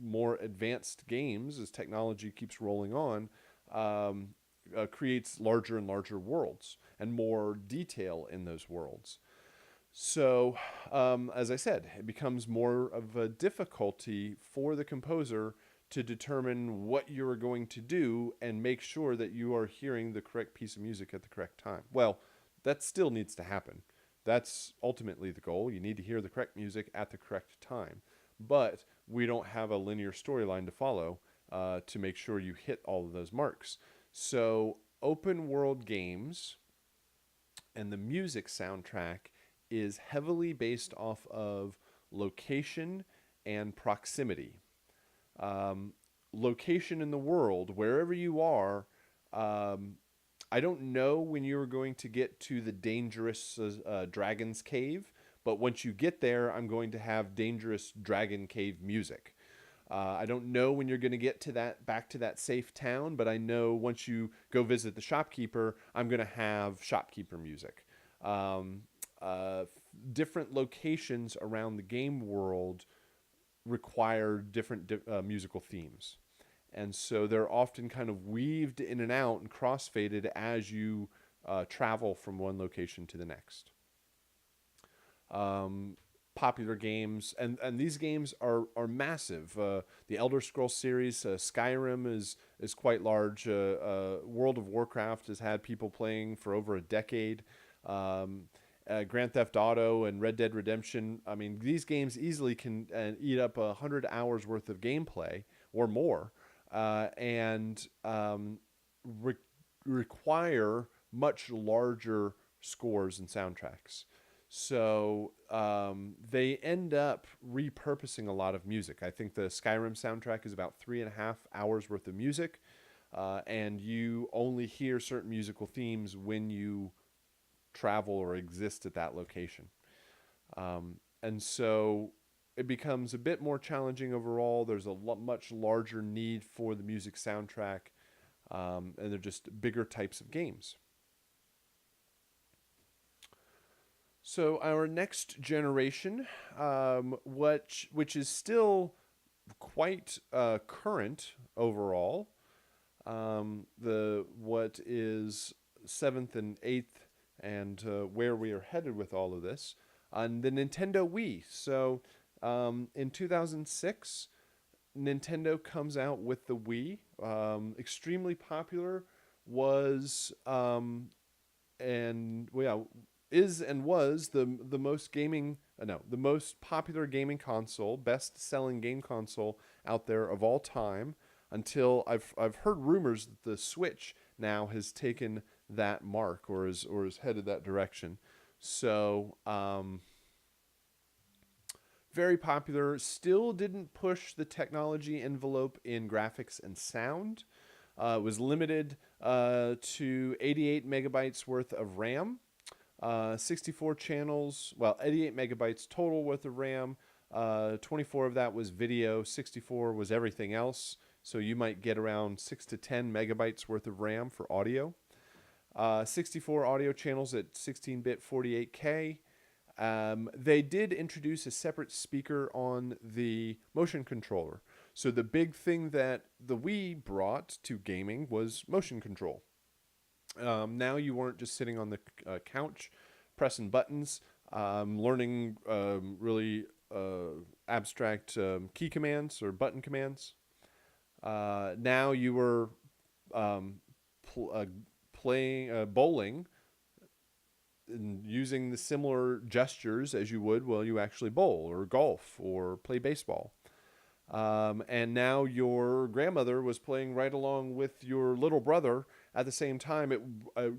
more advanced games, as technology keeps rolling on, creates larger and larger worlds and more detail in those worlds. So, as I said, it becomes more of a difficulty for the composer to determine what you're going to do and make sure that you are hearing the correct piece of music at the correct time. Well, that still needs to happen. That's ultimately the goal. You need to hear the correct music at the correct time. But we don't have a linear storyline to follow to make sure you hit all of those marks. So, open world games and the music soundtrack is heavily based off of location and proximity. Location in the world, wherever you are. I don't know when you're going to get to the dangerous dragon's cave, but once you get there, I'm going to have dangerous dragon cave music. I don't know when you're going to get to back to that safe town, but I know once you go visit the shopkeeper, I'm going to have shopkeeper music. Different locations around the game world require different musical themes. And so they're often kind of weaved in and out and crossfaded as you travel from one location to the next. Popular games, and these games are massive. The Elder Scrolls series, Skyrim is quite large. World of Warcraft has had people playing for over a decade. Grand Theft Auto and Red Dead Redemption. I mean, these games easily can eat up 100 hours worth of gameplay or more, and require much larger scores and soundtracks. So they end up repurposing a lot of music. I think the Skyrim soundtrack is about 3.5 hours worth of music, and you only hear certain musical themes when you travel or exist at that location. And so it becomes a bit more challenging overall. There's a much larger need for the music soundtrack, and they're just bigger types of games. So our next generation, which is still quite current overall, the what is seventh and eighth, and where we are headed with all of this, on the Nintendo Wii. So in 2006, Nintendo comes out with the Wii. Extremely popular, was and well, yeah, is and was the most gaming no the most popular gaming console, best selling game console out there of all time. Until I've heard rumors that the Switch now has taken that mark, or is headed that direction. So very popular. Still didn't push the technology envelope in graphics and sound. It was limited to 88 megabytes worth of RAM, 64 channels, well, 88 megabytes total worth of RAM. 24 of that was video, 64 was everything else. So you might get around 6 to 10 megabytes worth of RAM for audio. 64 audio channels at 16-bit 48K. They did introduce a separate speaker on the motion controller. So the big thing that the Wii brought to gaming was motion control. Now you weren't just sitting on the couch pressing buttons, learning really abstract key commands or button commands. Now you were playing bowling and using the similar gestures as you would while you actually bowl or golf or play baseball. And now your grandmother was playing right along with your little brother at the same time. It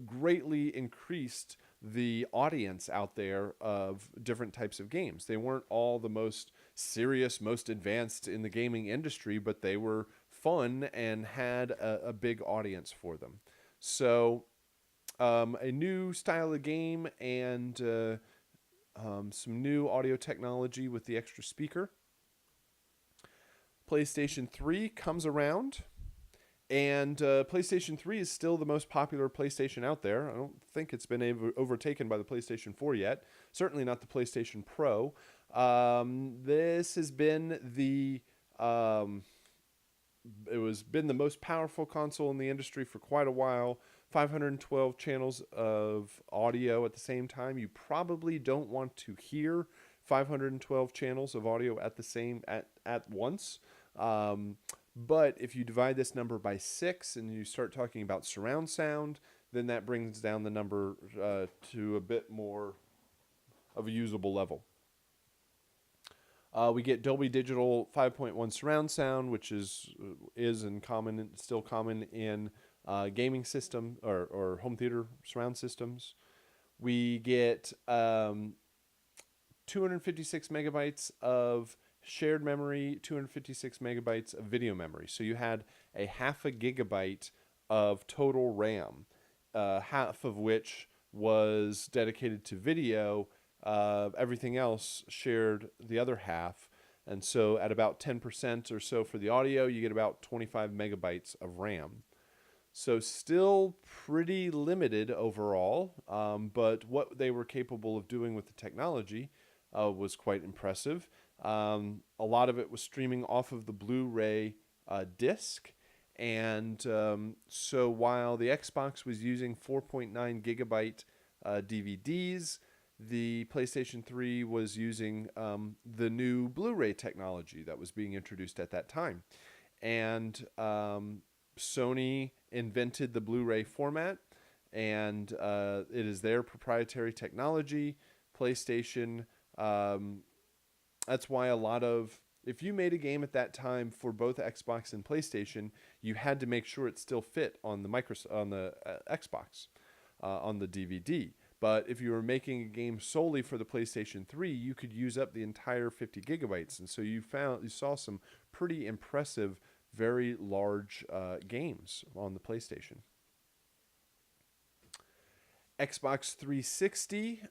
greatly increased the audience out there of different types of games. They weren't all the most serious, most advanced in the gaming industry, but they were fun and had a big audience for them. So a new style of game and some new audio technology with the extra speaker. PlayStation 3 comes around, and PlayStation 3 is still the most popular PlayStation out there. I don't think it's been overtaken by the PlayStation 4 yet. Certainly not the PlayStation Pro. This has been been the most powerful console in the industry for quite a while. 512 channels of audio at the same time. You probably don't want to hear 512 channels of audio at once. But if you divide this number by 6 and you start talking about surround sound, then that brings down the number to a bit more of a usable level. We get Dolby Digital 5.1 surround sound, which is still common in gaming system or home theater surround systems. We get 256 megabytes of shared memory, 256 megabytes of video memory. So you had a half a gigabyte of total RAM, half of which was dedicated to video. Everything else shared the other half. And so at about 10% or so for the audio, you get about 25 megabytes of RAM. So still pretty limited overall, but what they were capable of doing with the technology was quite impressive. A lot of it was streaming off of the Blu-ray disc. And so while the Xbox was using 4.9 gigabyte DVDs, the PlayStation 3 was using the new Blu-ray technology that was being introduced at that time. And Sony invented the Blu-ray format, and it is their proprietary technology. PlayStation, that's why if you made a game at that time for both Xbox and PlayStation, you had to make sure it still fit on the Xbox, on the DVD. But if you were making a game solely for the PlayStation 3, you could use up the entire 50 gigabytes. And so you saw some pretty impressive, very large games on the PlayStation. Xbox 360,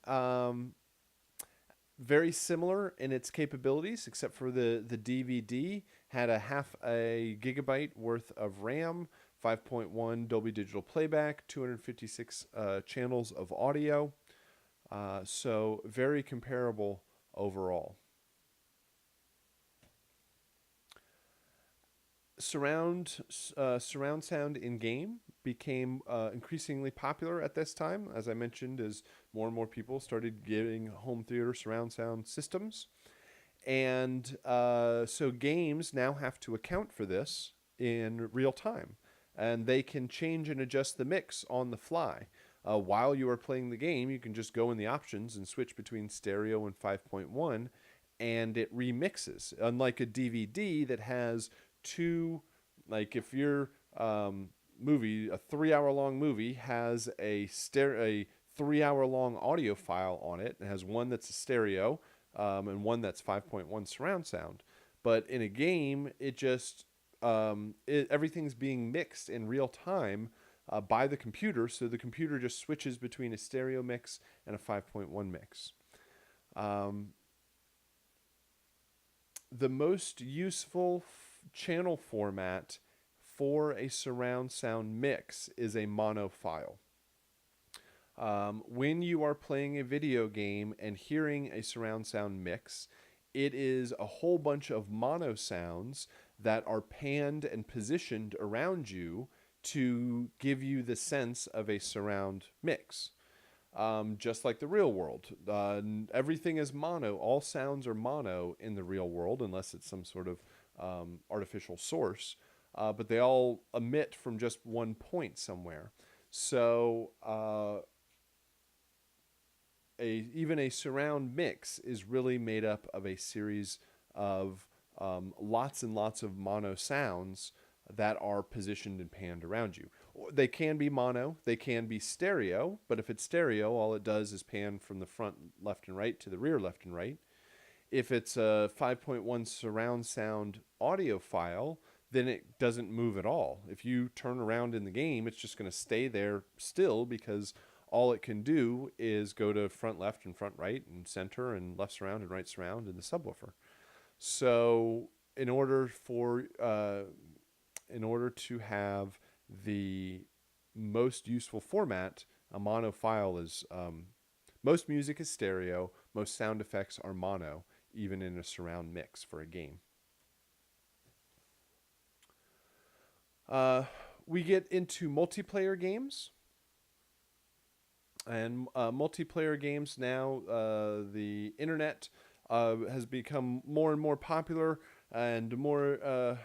very similar in its capabilities, except for the DVD had a half a gigabyte worth of RAM, 5.1 Dolby Digital playback, 256 channels of audio. So very comparable overall. Surround sound in game became increasingly popular at this time, as I mentioned, as more and more people started getting home theater surround sound systems. And so games now have to account for this in real time. And they can change and adjust the mix on the fly. While you are playing the game, you can just go in the options and switch between stereo and 5.1, and it remixes. Unlike a DVD that has two, like if your movie, a 3 hour long movie, has a 3 hour long audio file on it. It has one that's a stereo and one that's 5.1 surround sound. But in a game, it just everything's being mixed in real time by the computer, so the computer just switches between a stereo mix and a 5.1 mix. The most useful channel format for a surround sound mix is a mono file. When you are playing a video game and hearing a surround sound mix, it is a whole bunch of mono sounds that are panned and positioned around you to give you the sense of a surround mix. Just like the real world. Everything is mono. All sounds are mono in the real world, unless it's some sort of artificial source. But they all emit from just one point somewhere. So even a surround mix is really made up of a series of lots and lots of mono sounds that are positioned and panned around you. They can be mono, they can be stereo, but if it's stereo, all it does is pan from the front left and right to the rear left and right. If it's a 5.1 surround sound audio file, then it doesn't move at all. If you turn around in the game, it's just going to stay there still, because all it can do is go to front left and front right and center and left surround and right surround in the subwoofer. So in order to have the most useful format, a mono file is most music is stereo, most sound effects are mono, even in a surround mix for a game. We get into multiplayer games. And multiplayer games now, the internet has become more and more popular, and more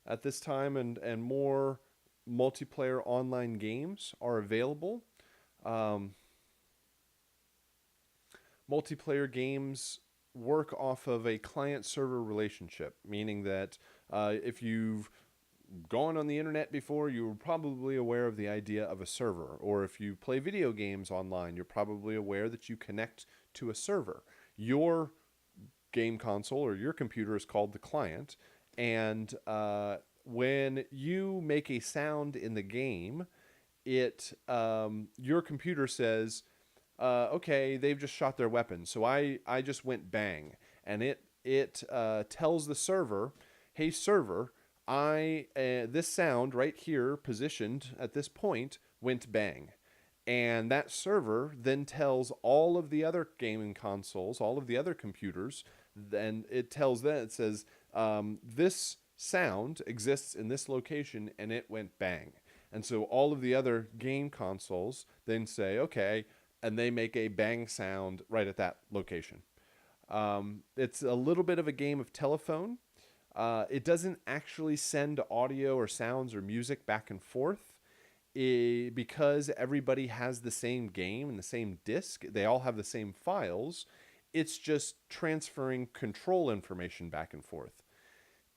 at this time, and more multiplayer online games are available. Multiplayer games work off of a client-server relationship, meaning that if you've gone on the internet before, you're probably aware of the idea of a server. Or if you play video games online, you're probably aware that you connect to a server. Your game console or your computer is called the client, and when you make a sound in the game, your computer says, okay, they've just shot their weapon, so I just went bang, and it tells the server, hey server, this sound right here positioned at this point went bang. And that server then tells all of the other gaming consoles, all of the other computers, then it tells them, it says, this sound exists in this location and it went bang. And so all of the other game consoles then say, okay, and they make a bang sound right at that location. It's a little bit of a game of telephone. It doesn't actually send audio or sounds or music back and forth. Because everybody has the same game and the same disk, they all have the same files. It's just transferring control information back and forth.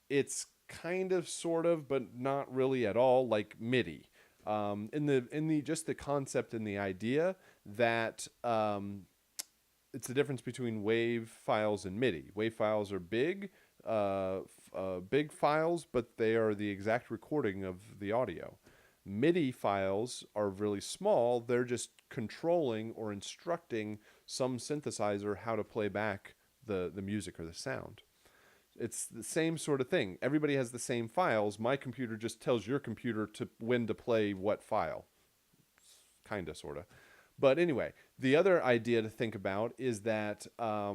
It's kind of, sort of, but not really at all like MIDI. In the just the concept and the idea, that it's the difference between WAV files and MIDI. WAV files are big files, but they are the exact recording of the audio. MIDI files are really small. They're just controlling or instructing some synthesizer how to play back the music or the sound. It's the same sort of thing. Everybody has the same files. My computer just tells your computer when to play what file. Kind of, sort of. But anyway, the other idea to think about is that a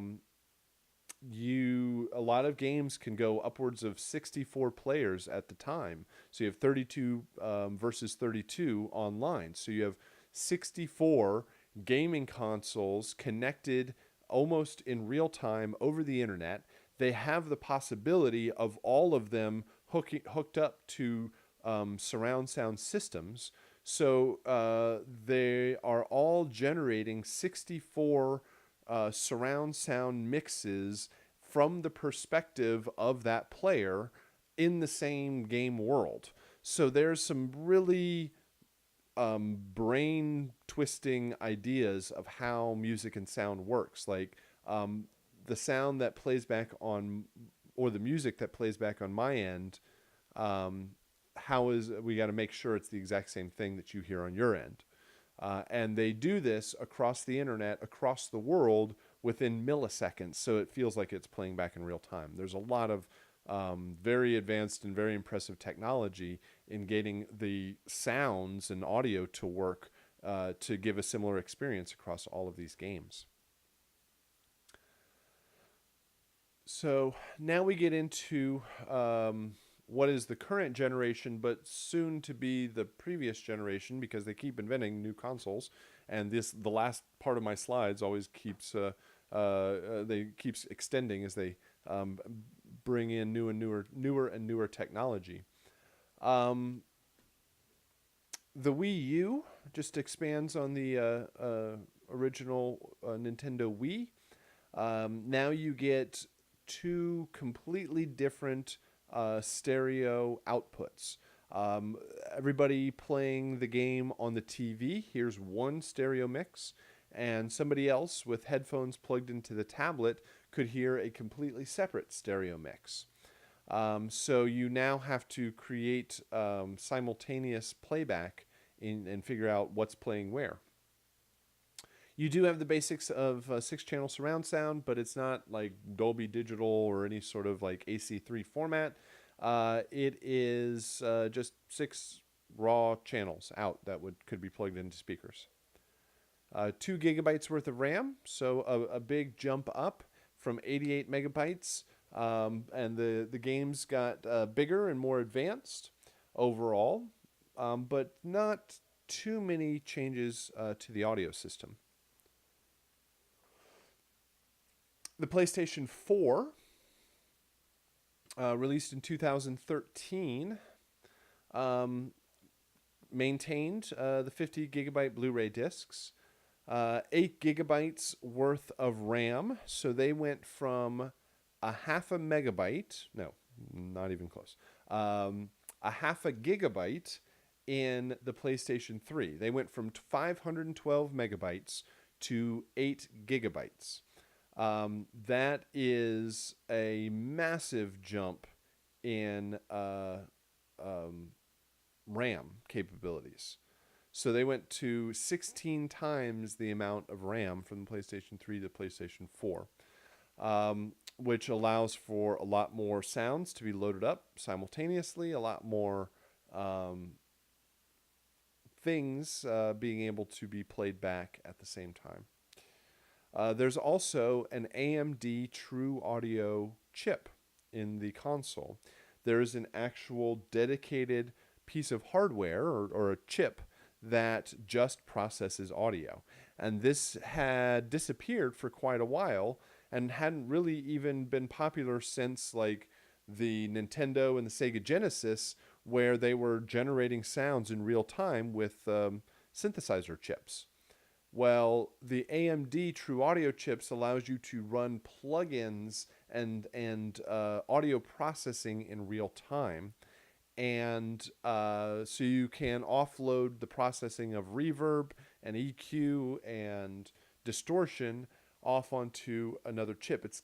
lot of games can go upwards of 64 players at the time. So you have 32 versus 32 online. So you have 64 gaming consoles connected almost in real time over the internet. They have the possibility of all of them hooked up to surround sound systems. So they are all generating 64 surround sound mixes from the perspective of that player in the same game world. So there's some really brain twisting ideas of how music and sound works. Like the sound that plays back on, or the music that plays back on my end, we got to make sure it's the exact same thing that you hear on your end. And they do this across the internet, across the world, within milliseconds, so it feels like it's playing back in real time. There's a lot of very advanced and very impressive technology in getting the sounds and audio to work to give a similar experience across all of these games. So now we get into what is the current generation, but soon to be the previous generation, because they keep inventing new consoles. And the last part of my slides always keeps extending as they bring in newer and newer technology. The Wii U just expands on the original Nintendo Wii. Now you get two completely different stereo outputs. Everybody playing the game on the TV hears one stereo mix, and somebody else with headphones plugged into the tablet could hear a completely separate stereo mix. So you now have to create simultaneous playback and figure out what's playing where. You do have the basics of 6-channel surround sound, but it's not like Dolby Digital or any sort of like AC3 format. It is just 6 raw channels out that could be plugged into speakers. 2 gigabytes worth of RAM, so a big jump up from 88 megabytes. And the games got bigger and more advanced overall, but not too many changes to the audio system. The PlayStation 4, released in 2013, maintained the 50 gigabyte Blu-ray discs, 8 gigabytes worth of RAM. So they went from a half a megabyte, no, not even close, a half a gigabyte in the PlayStation 3. They went from 512 megabytes to 8 gigabytes. That is a massive jump in RAM capabilities. So they went to 16 times the amount of RAM from the PlayStation 3 to PlayStation 4, which allows for a lot more sounds to be loaded up simultaneously, a lot more things being able to be played back at the same time. There's also an AMD True Audio chip in the console. There is an actual dedicated piece of hardware or a chip that just processes audio. And this had disappeared for quite a while and hadn't really even been popular since like the Nintendo and the Sega Genesis, where they were generating sounds in real time with synthesizer chips. Well, the AMD True Audio chips allows you to run plugins and audio processing in real time. And so you can offload the processing of reverb and EQ and distortion off onto another chip. It's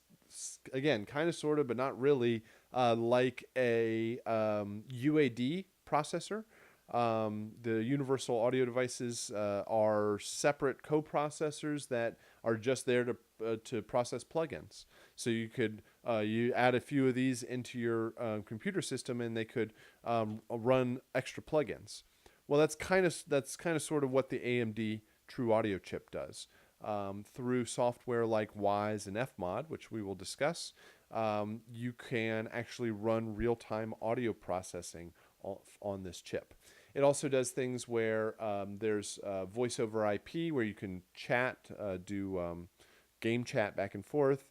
again kind of sort of, but not really, like a UAD processor. The universal audio devices are separate coprocessors that are just there to process plugins. So you could you add a few of these into your computer system, and they could run extra plugins. Well, that's kind of sort of what the AMD True Audio chip does. Through software like Wise and Fmod, which we will discuss, you can actually run real-time audio processing on this chip. It also does things where there's voice over IP, where you can chat, do game chat back and forth.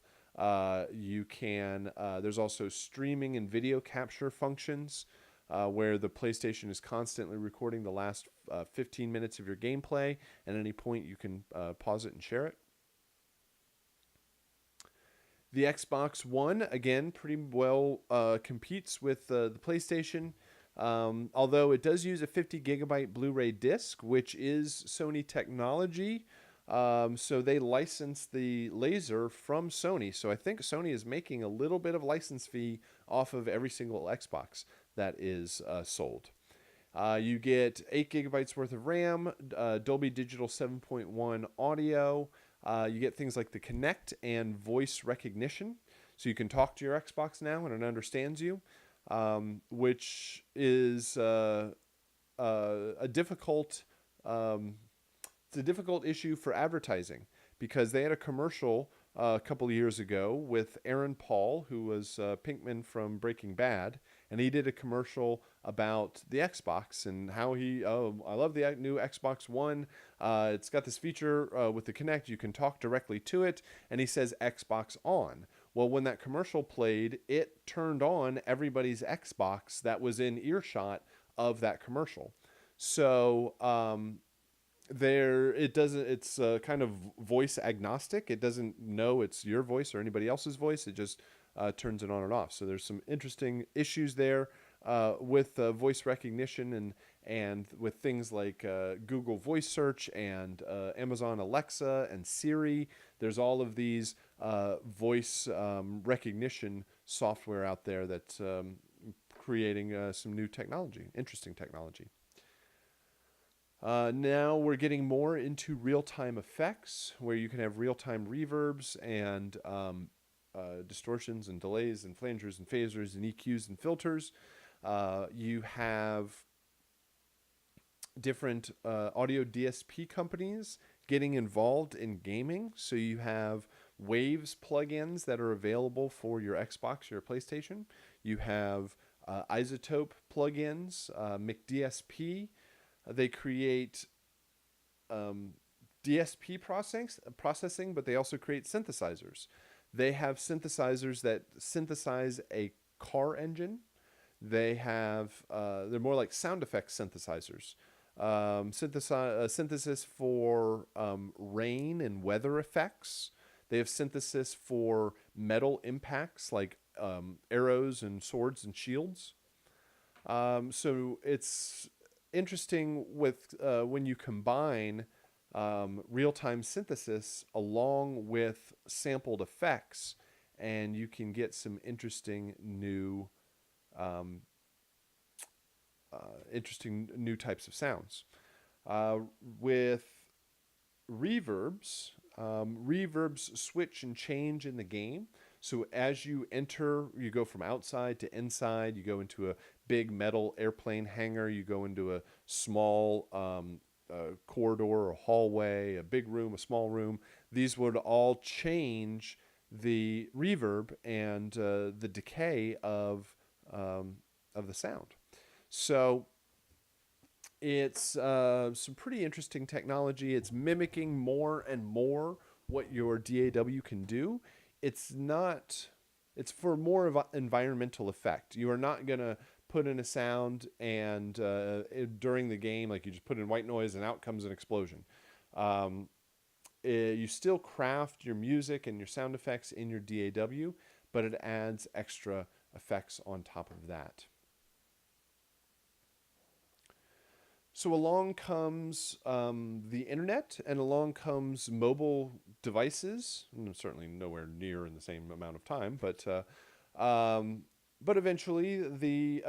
You can. There's also streaming and video capture functions, where the PlayStation is constantly recording the last 15 minutes of your gameplay. At any point, you can pause it and share it. The Xbox One, again, pretty well competes with the PlayStation, although it does use a 50 gigabyte Blu-ray disc, which is Sony technology. So they license the laser from Sony. So I think Sony is making a little bit of license fee off of every single Xbox that is sold. You get 8 gigabytes worth of RAM, Dolby Digital 7.1 audio. You get things like the Kinect and voice recognition. So you can talk to your Xbox now and it understands you, which is a difficult... it's a difficult issue for advertising, because they had a commercial a couple of years ago with Aaron Paul, who was Pinkman from Breaking Bad, and he did a commercial about the Xbox and how I love the new Xbox One. It's got this feature with the Kinect. You can talk directly to it, and he says Xbox on. Well, when that commercial played, it turned on everybody's Xbox that was in earshot of that commercial. So, it's kind of voice agnostic. It doesn't know it's your voice or anybody else's voice. It just turns it on and off. So there's some interesting issues there with voice recognition and with things like Google Voice Search and Amazon Alexa and Siri. There's all of these voice recognition software out there that's creating some new technology, interesting technology. Now we're getting more into real-time effects, where you can have real-time reverbs and distortions and delays and flangers and phasers and EQs and filters. You have different audio DSP companies getting involved in gaming. So you have Waves plugins that are available for your Xbox or your PlayStation. You have Isotope plugins, McDSP. They create DSP processing, but they also create synthesizers. They have synthesizers that synthesize a car engine. They have they're more like sound effects synthesizers. Synthesis for rain and weather effects. They have synthesis for metal impacts like arrows and swords and shields. So it's interesting with when you combine real-time synthesis along with sampled effects, and you can get some interesting new types of sounds. With reverbs, reverbs switch and change in the game. So as you enter, you go from outside to inside. You go into a big metal airplane hangar. You go into a small corridor or hallway, a big room, a small room. These would all change the reverb and the decay of the sound. So it's some pretty interesting technology. It's mimicking more and more what your DAW can do. It's for more of an environmental effect. You are not going to put in a sound and during the game, like you just put in white noise and out comes an explosion. You still craft your music and your sound effects in your DAW, but it adds extra effects on top of that. So along comes the internet, and along comes mobile devices. Certainly nowhere near in the same amount of time, um, but eventually the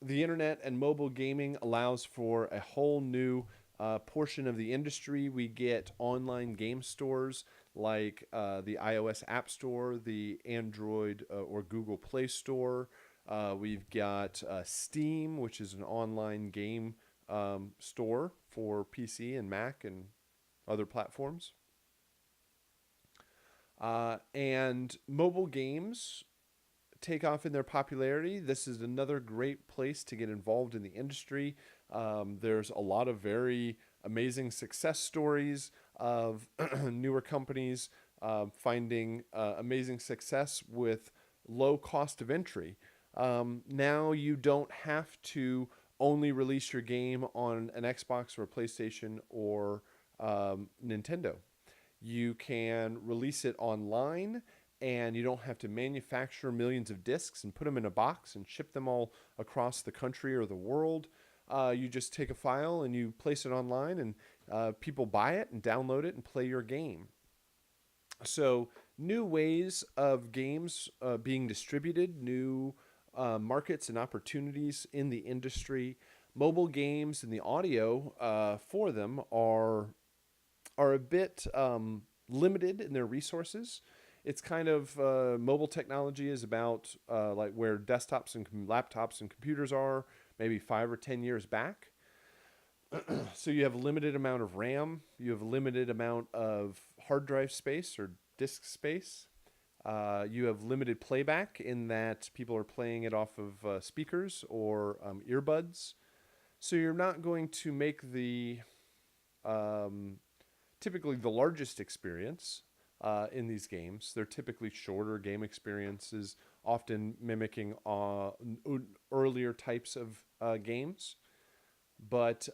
internet and mobile gaming allows for a whole new portion of the industry. We get online game stores like the iOS App Store, the Android or Google Play Store. We've got Steam, which is an online game store for PC and Mac and other platforms. And mobile games take off in their popularity. This is another great place to get involved in the industry. There's a lot of very amazing success stories of newer companies finding amazing success with low cost of entry. Now you don't have to only release your game on an Xbox or a PlayStation or Nintendo. You can release it online, and you don't have to manufacture millions of discs and put them in a box and ship them all across the country or the world. You just take a file and you place it online, and people buy it and download it and play your game. So, new ways of games being distributed, new markets and opportunities in the industry. Mobile games and the audio for them are a bit limited in their resources. It's kind of mobile technology is about like where desktops and laptops and computers are maybe 5 or 10 years back. So you have a limited amount of RAM, you have a limited amount of hard drive space or disk space. You have limited playback in that people are playing it off of speakers or earbuds. So you're not going to make the um, typically the largest experience in these games. They're typically shorter game experiences, often mimicking earlier types of games. But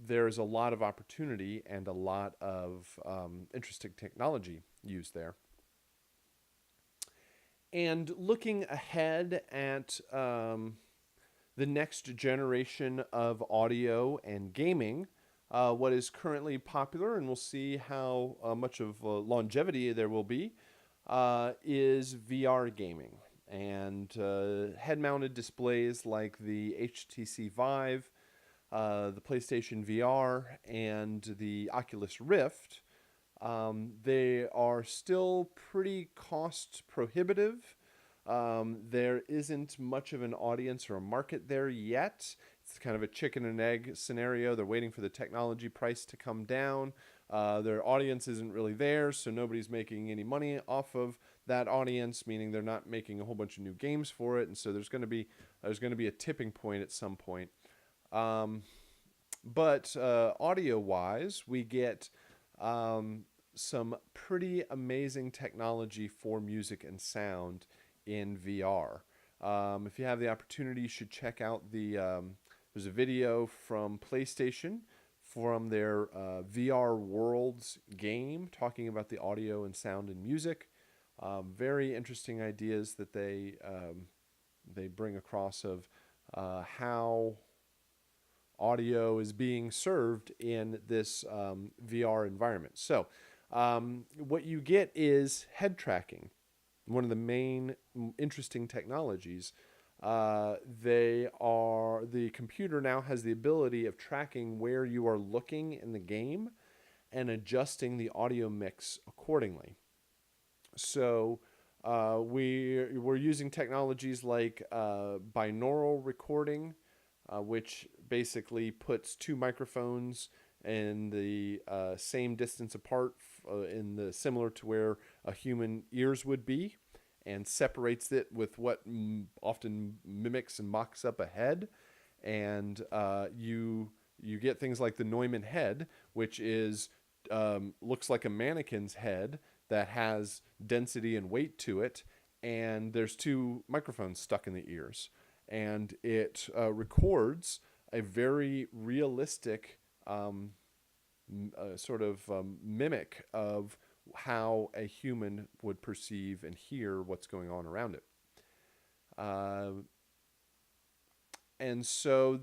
there's a lot of opportunity and a lot of interesting technology used there. And looking ahead at the next generation of audio and gaming, what is currently popular, and we'll see how much of longevity there will be, is VR gaming. And head mounted displays like the HTC Vive, the PlayStation VR, and the Oculus Rift, they are still pretty cost prohibitive. There isn't much of an audience or a market there yet. It's kind of a chicken and egg scenario. They're waiting for the technology price to come down. Their audience isn't really there, so nobody's making any money off of that audience, meaning they're not making a whole bunch of new games for it. And so there's going to be a tipping point at some point. But audio wise, we get some pretty amazing technology for music and sound in VR. If you have the opportunity, you should check out there's a video from PlayStation from their VR Worlds game talking about the audio and sound and music. Very interesting ideas that they bring across of how audio is being served in this VR environment. So, what you get is head tracking, one of the main interesting technologies. The computer now has the ability of tracking where you are looking in the game and adjusting the audio mix accordingly. So, we're using technologies like binaural recording, which basically puts two microphones in the same distance apart, similar to where a human ears would be, and separates it with what often mimics and mocks up a head, and you get things like the Neumann head, which is looks like a mannequin's head that has density and weight to it, and there's two microphones stuck in the ears, and it records a very realistic sort of mimic of how a human would perceive and hear what's going on around it. And so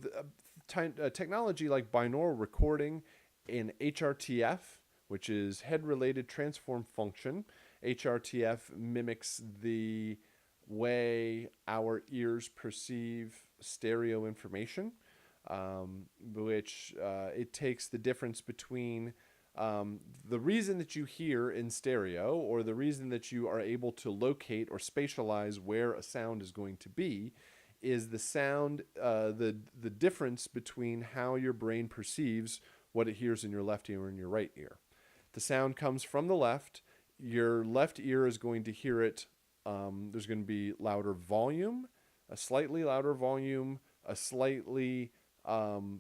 technology like binaural recording in HRTF, which is head-related transform function. HRTF mimics the way our ears perceive stereo information, which it takes the difference between the reason that you hear in stereo, or the reason that you are able to locate or spatialize where a sound is going to be, is the sound, the difference between how your brain perceives what it hears in your left ear and your right ear. The sound comes from the left. Your left ear is going to hear it. There's going to be louder volume, a slightly louder volume, a slightly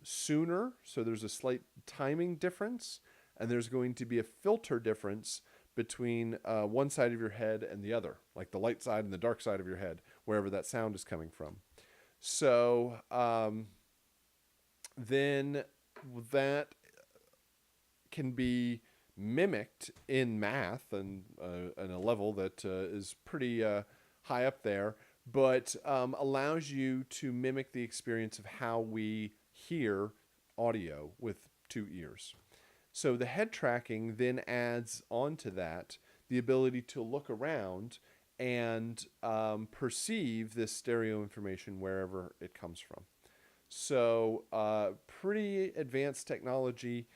sooner. So there's a slight timing difference. And there's going to be a filter difference between one side of your head and the other, like the light side and the dark side of your head, wherever that sound is coming from. So then that can be mimicked in math and at a level that is pretty high up there, but allows you to mimic the experience of how we hear audio with two ears. So the head tracking then adds onto that the ability to look around and perceive this stereo information wherever it comes from. So pretty advanced technology,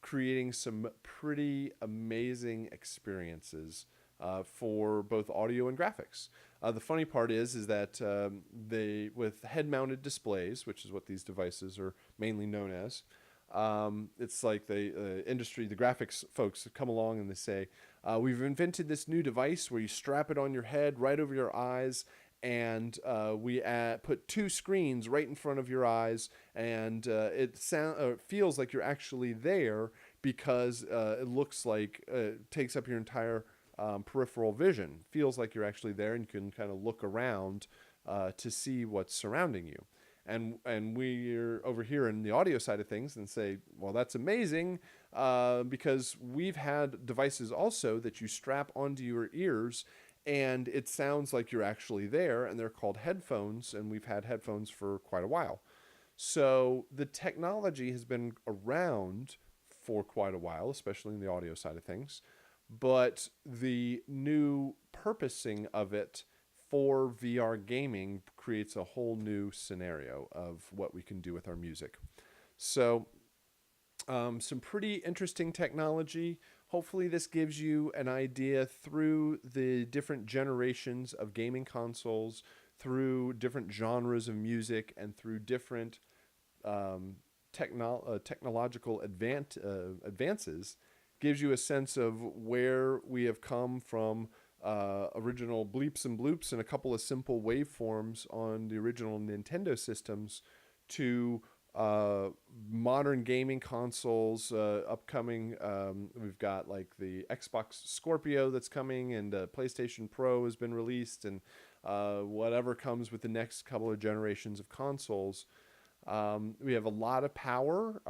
creating some pretty amazing experiences for both audio and graphics. The funny part is that with head-mounted displays, which is what these devices are mainly known as, it's like the industry, the graphics folks come along and they say, we've invented this new device where you strap it on your head right over your eyes, and we put two screens right in front of your eyes, and it feels like you're actually there because it looks like it takes up your entire peripheral vision. Feels like you're actually there, and you can kind of look around to see what's surrounding you. And we're over here in the audio side of things and say, well, that's amazing, because we've had devices also that you strap onto your ears and it sounds like you're actually there, and they're called headphones, and we've had headphones for quite a while. So the technology has been around for quite a while, especially in the audio side of things, but the new purposing of it for VR gaming creates a whole new scenario of what we can do with our music. So some pretty interesting technology. Hopefully this gives you an idea through the different generations of gaming consoles, through different genres of music, and through different technological advances. Gives you a sense of where we have come from original bleeps and bloops and a couple of simple waveforms on the original Nintendo systems to modern gaming consoles, upcoming. We've got like the Xbox Scorpio that's coming, and PlayStation Pro has been released, and whatever comes with the next couple of generations of consoles. We have a lot of power.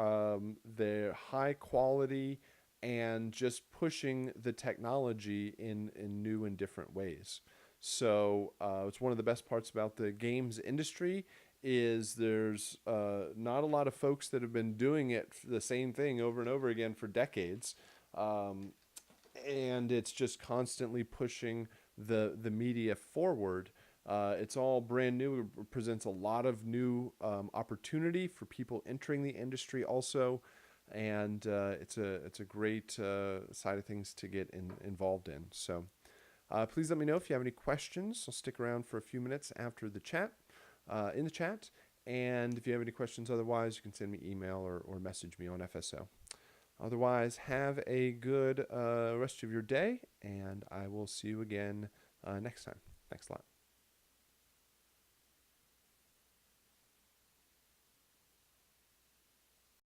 They're high quality, and just pushing the technology in new and different ways. So it's one of the best parts about the games industry is there's not a lot of folks that have been doing it the same thing over and over again for decades. And it's just constantly pushing the media forward. It's all brand new. It presents a lot of new opportunity for people entering the industry also. And it's a great side of things to get involved in. So please let me know if you have any questions. I'll stick around for a few minutes after the chat, in the chat. And if you have any questions otherwise, you can send me email or message me on FSO. Otherwise, have a good rest of your day, and I will see you again next time. Thanks a lot.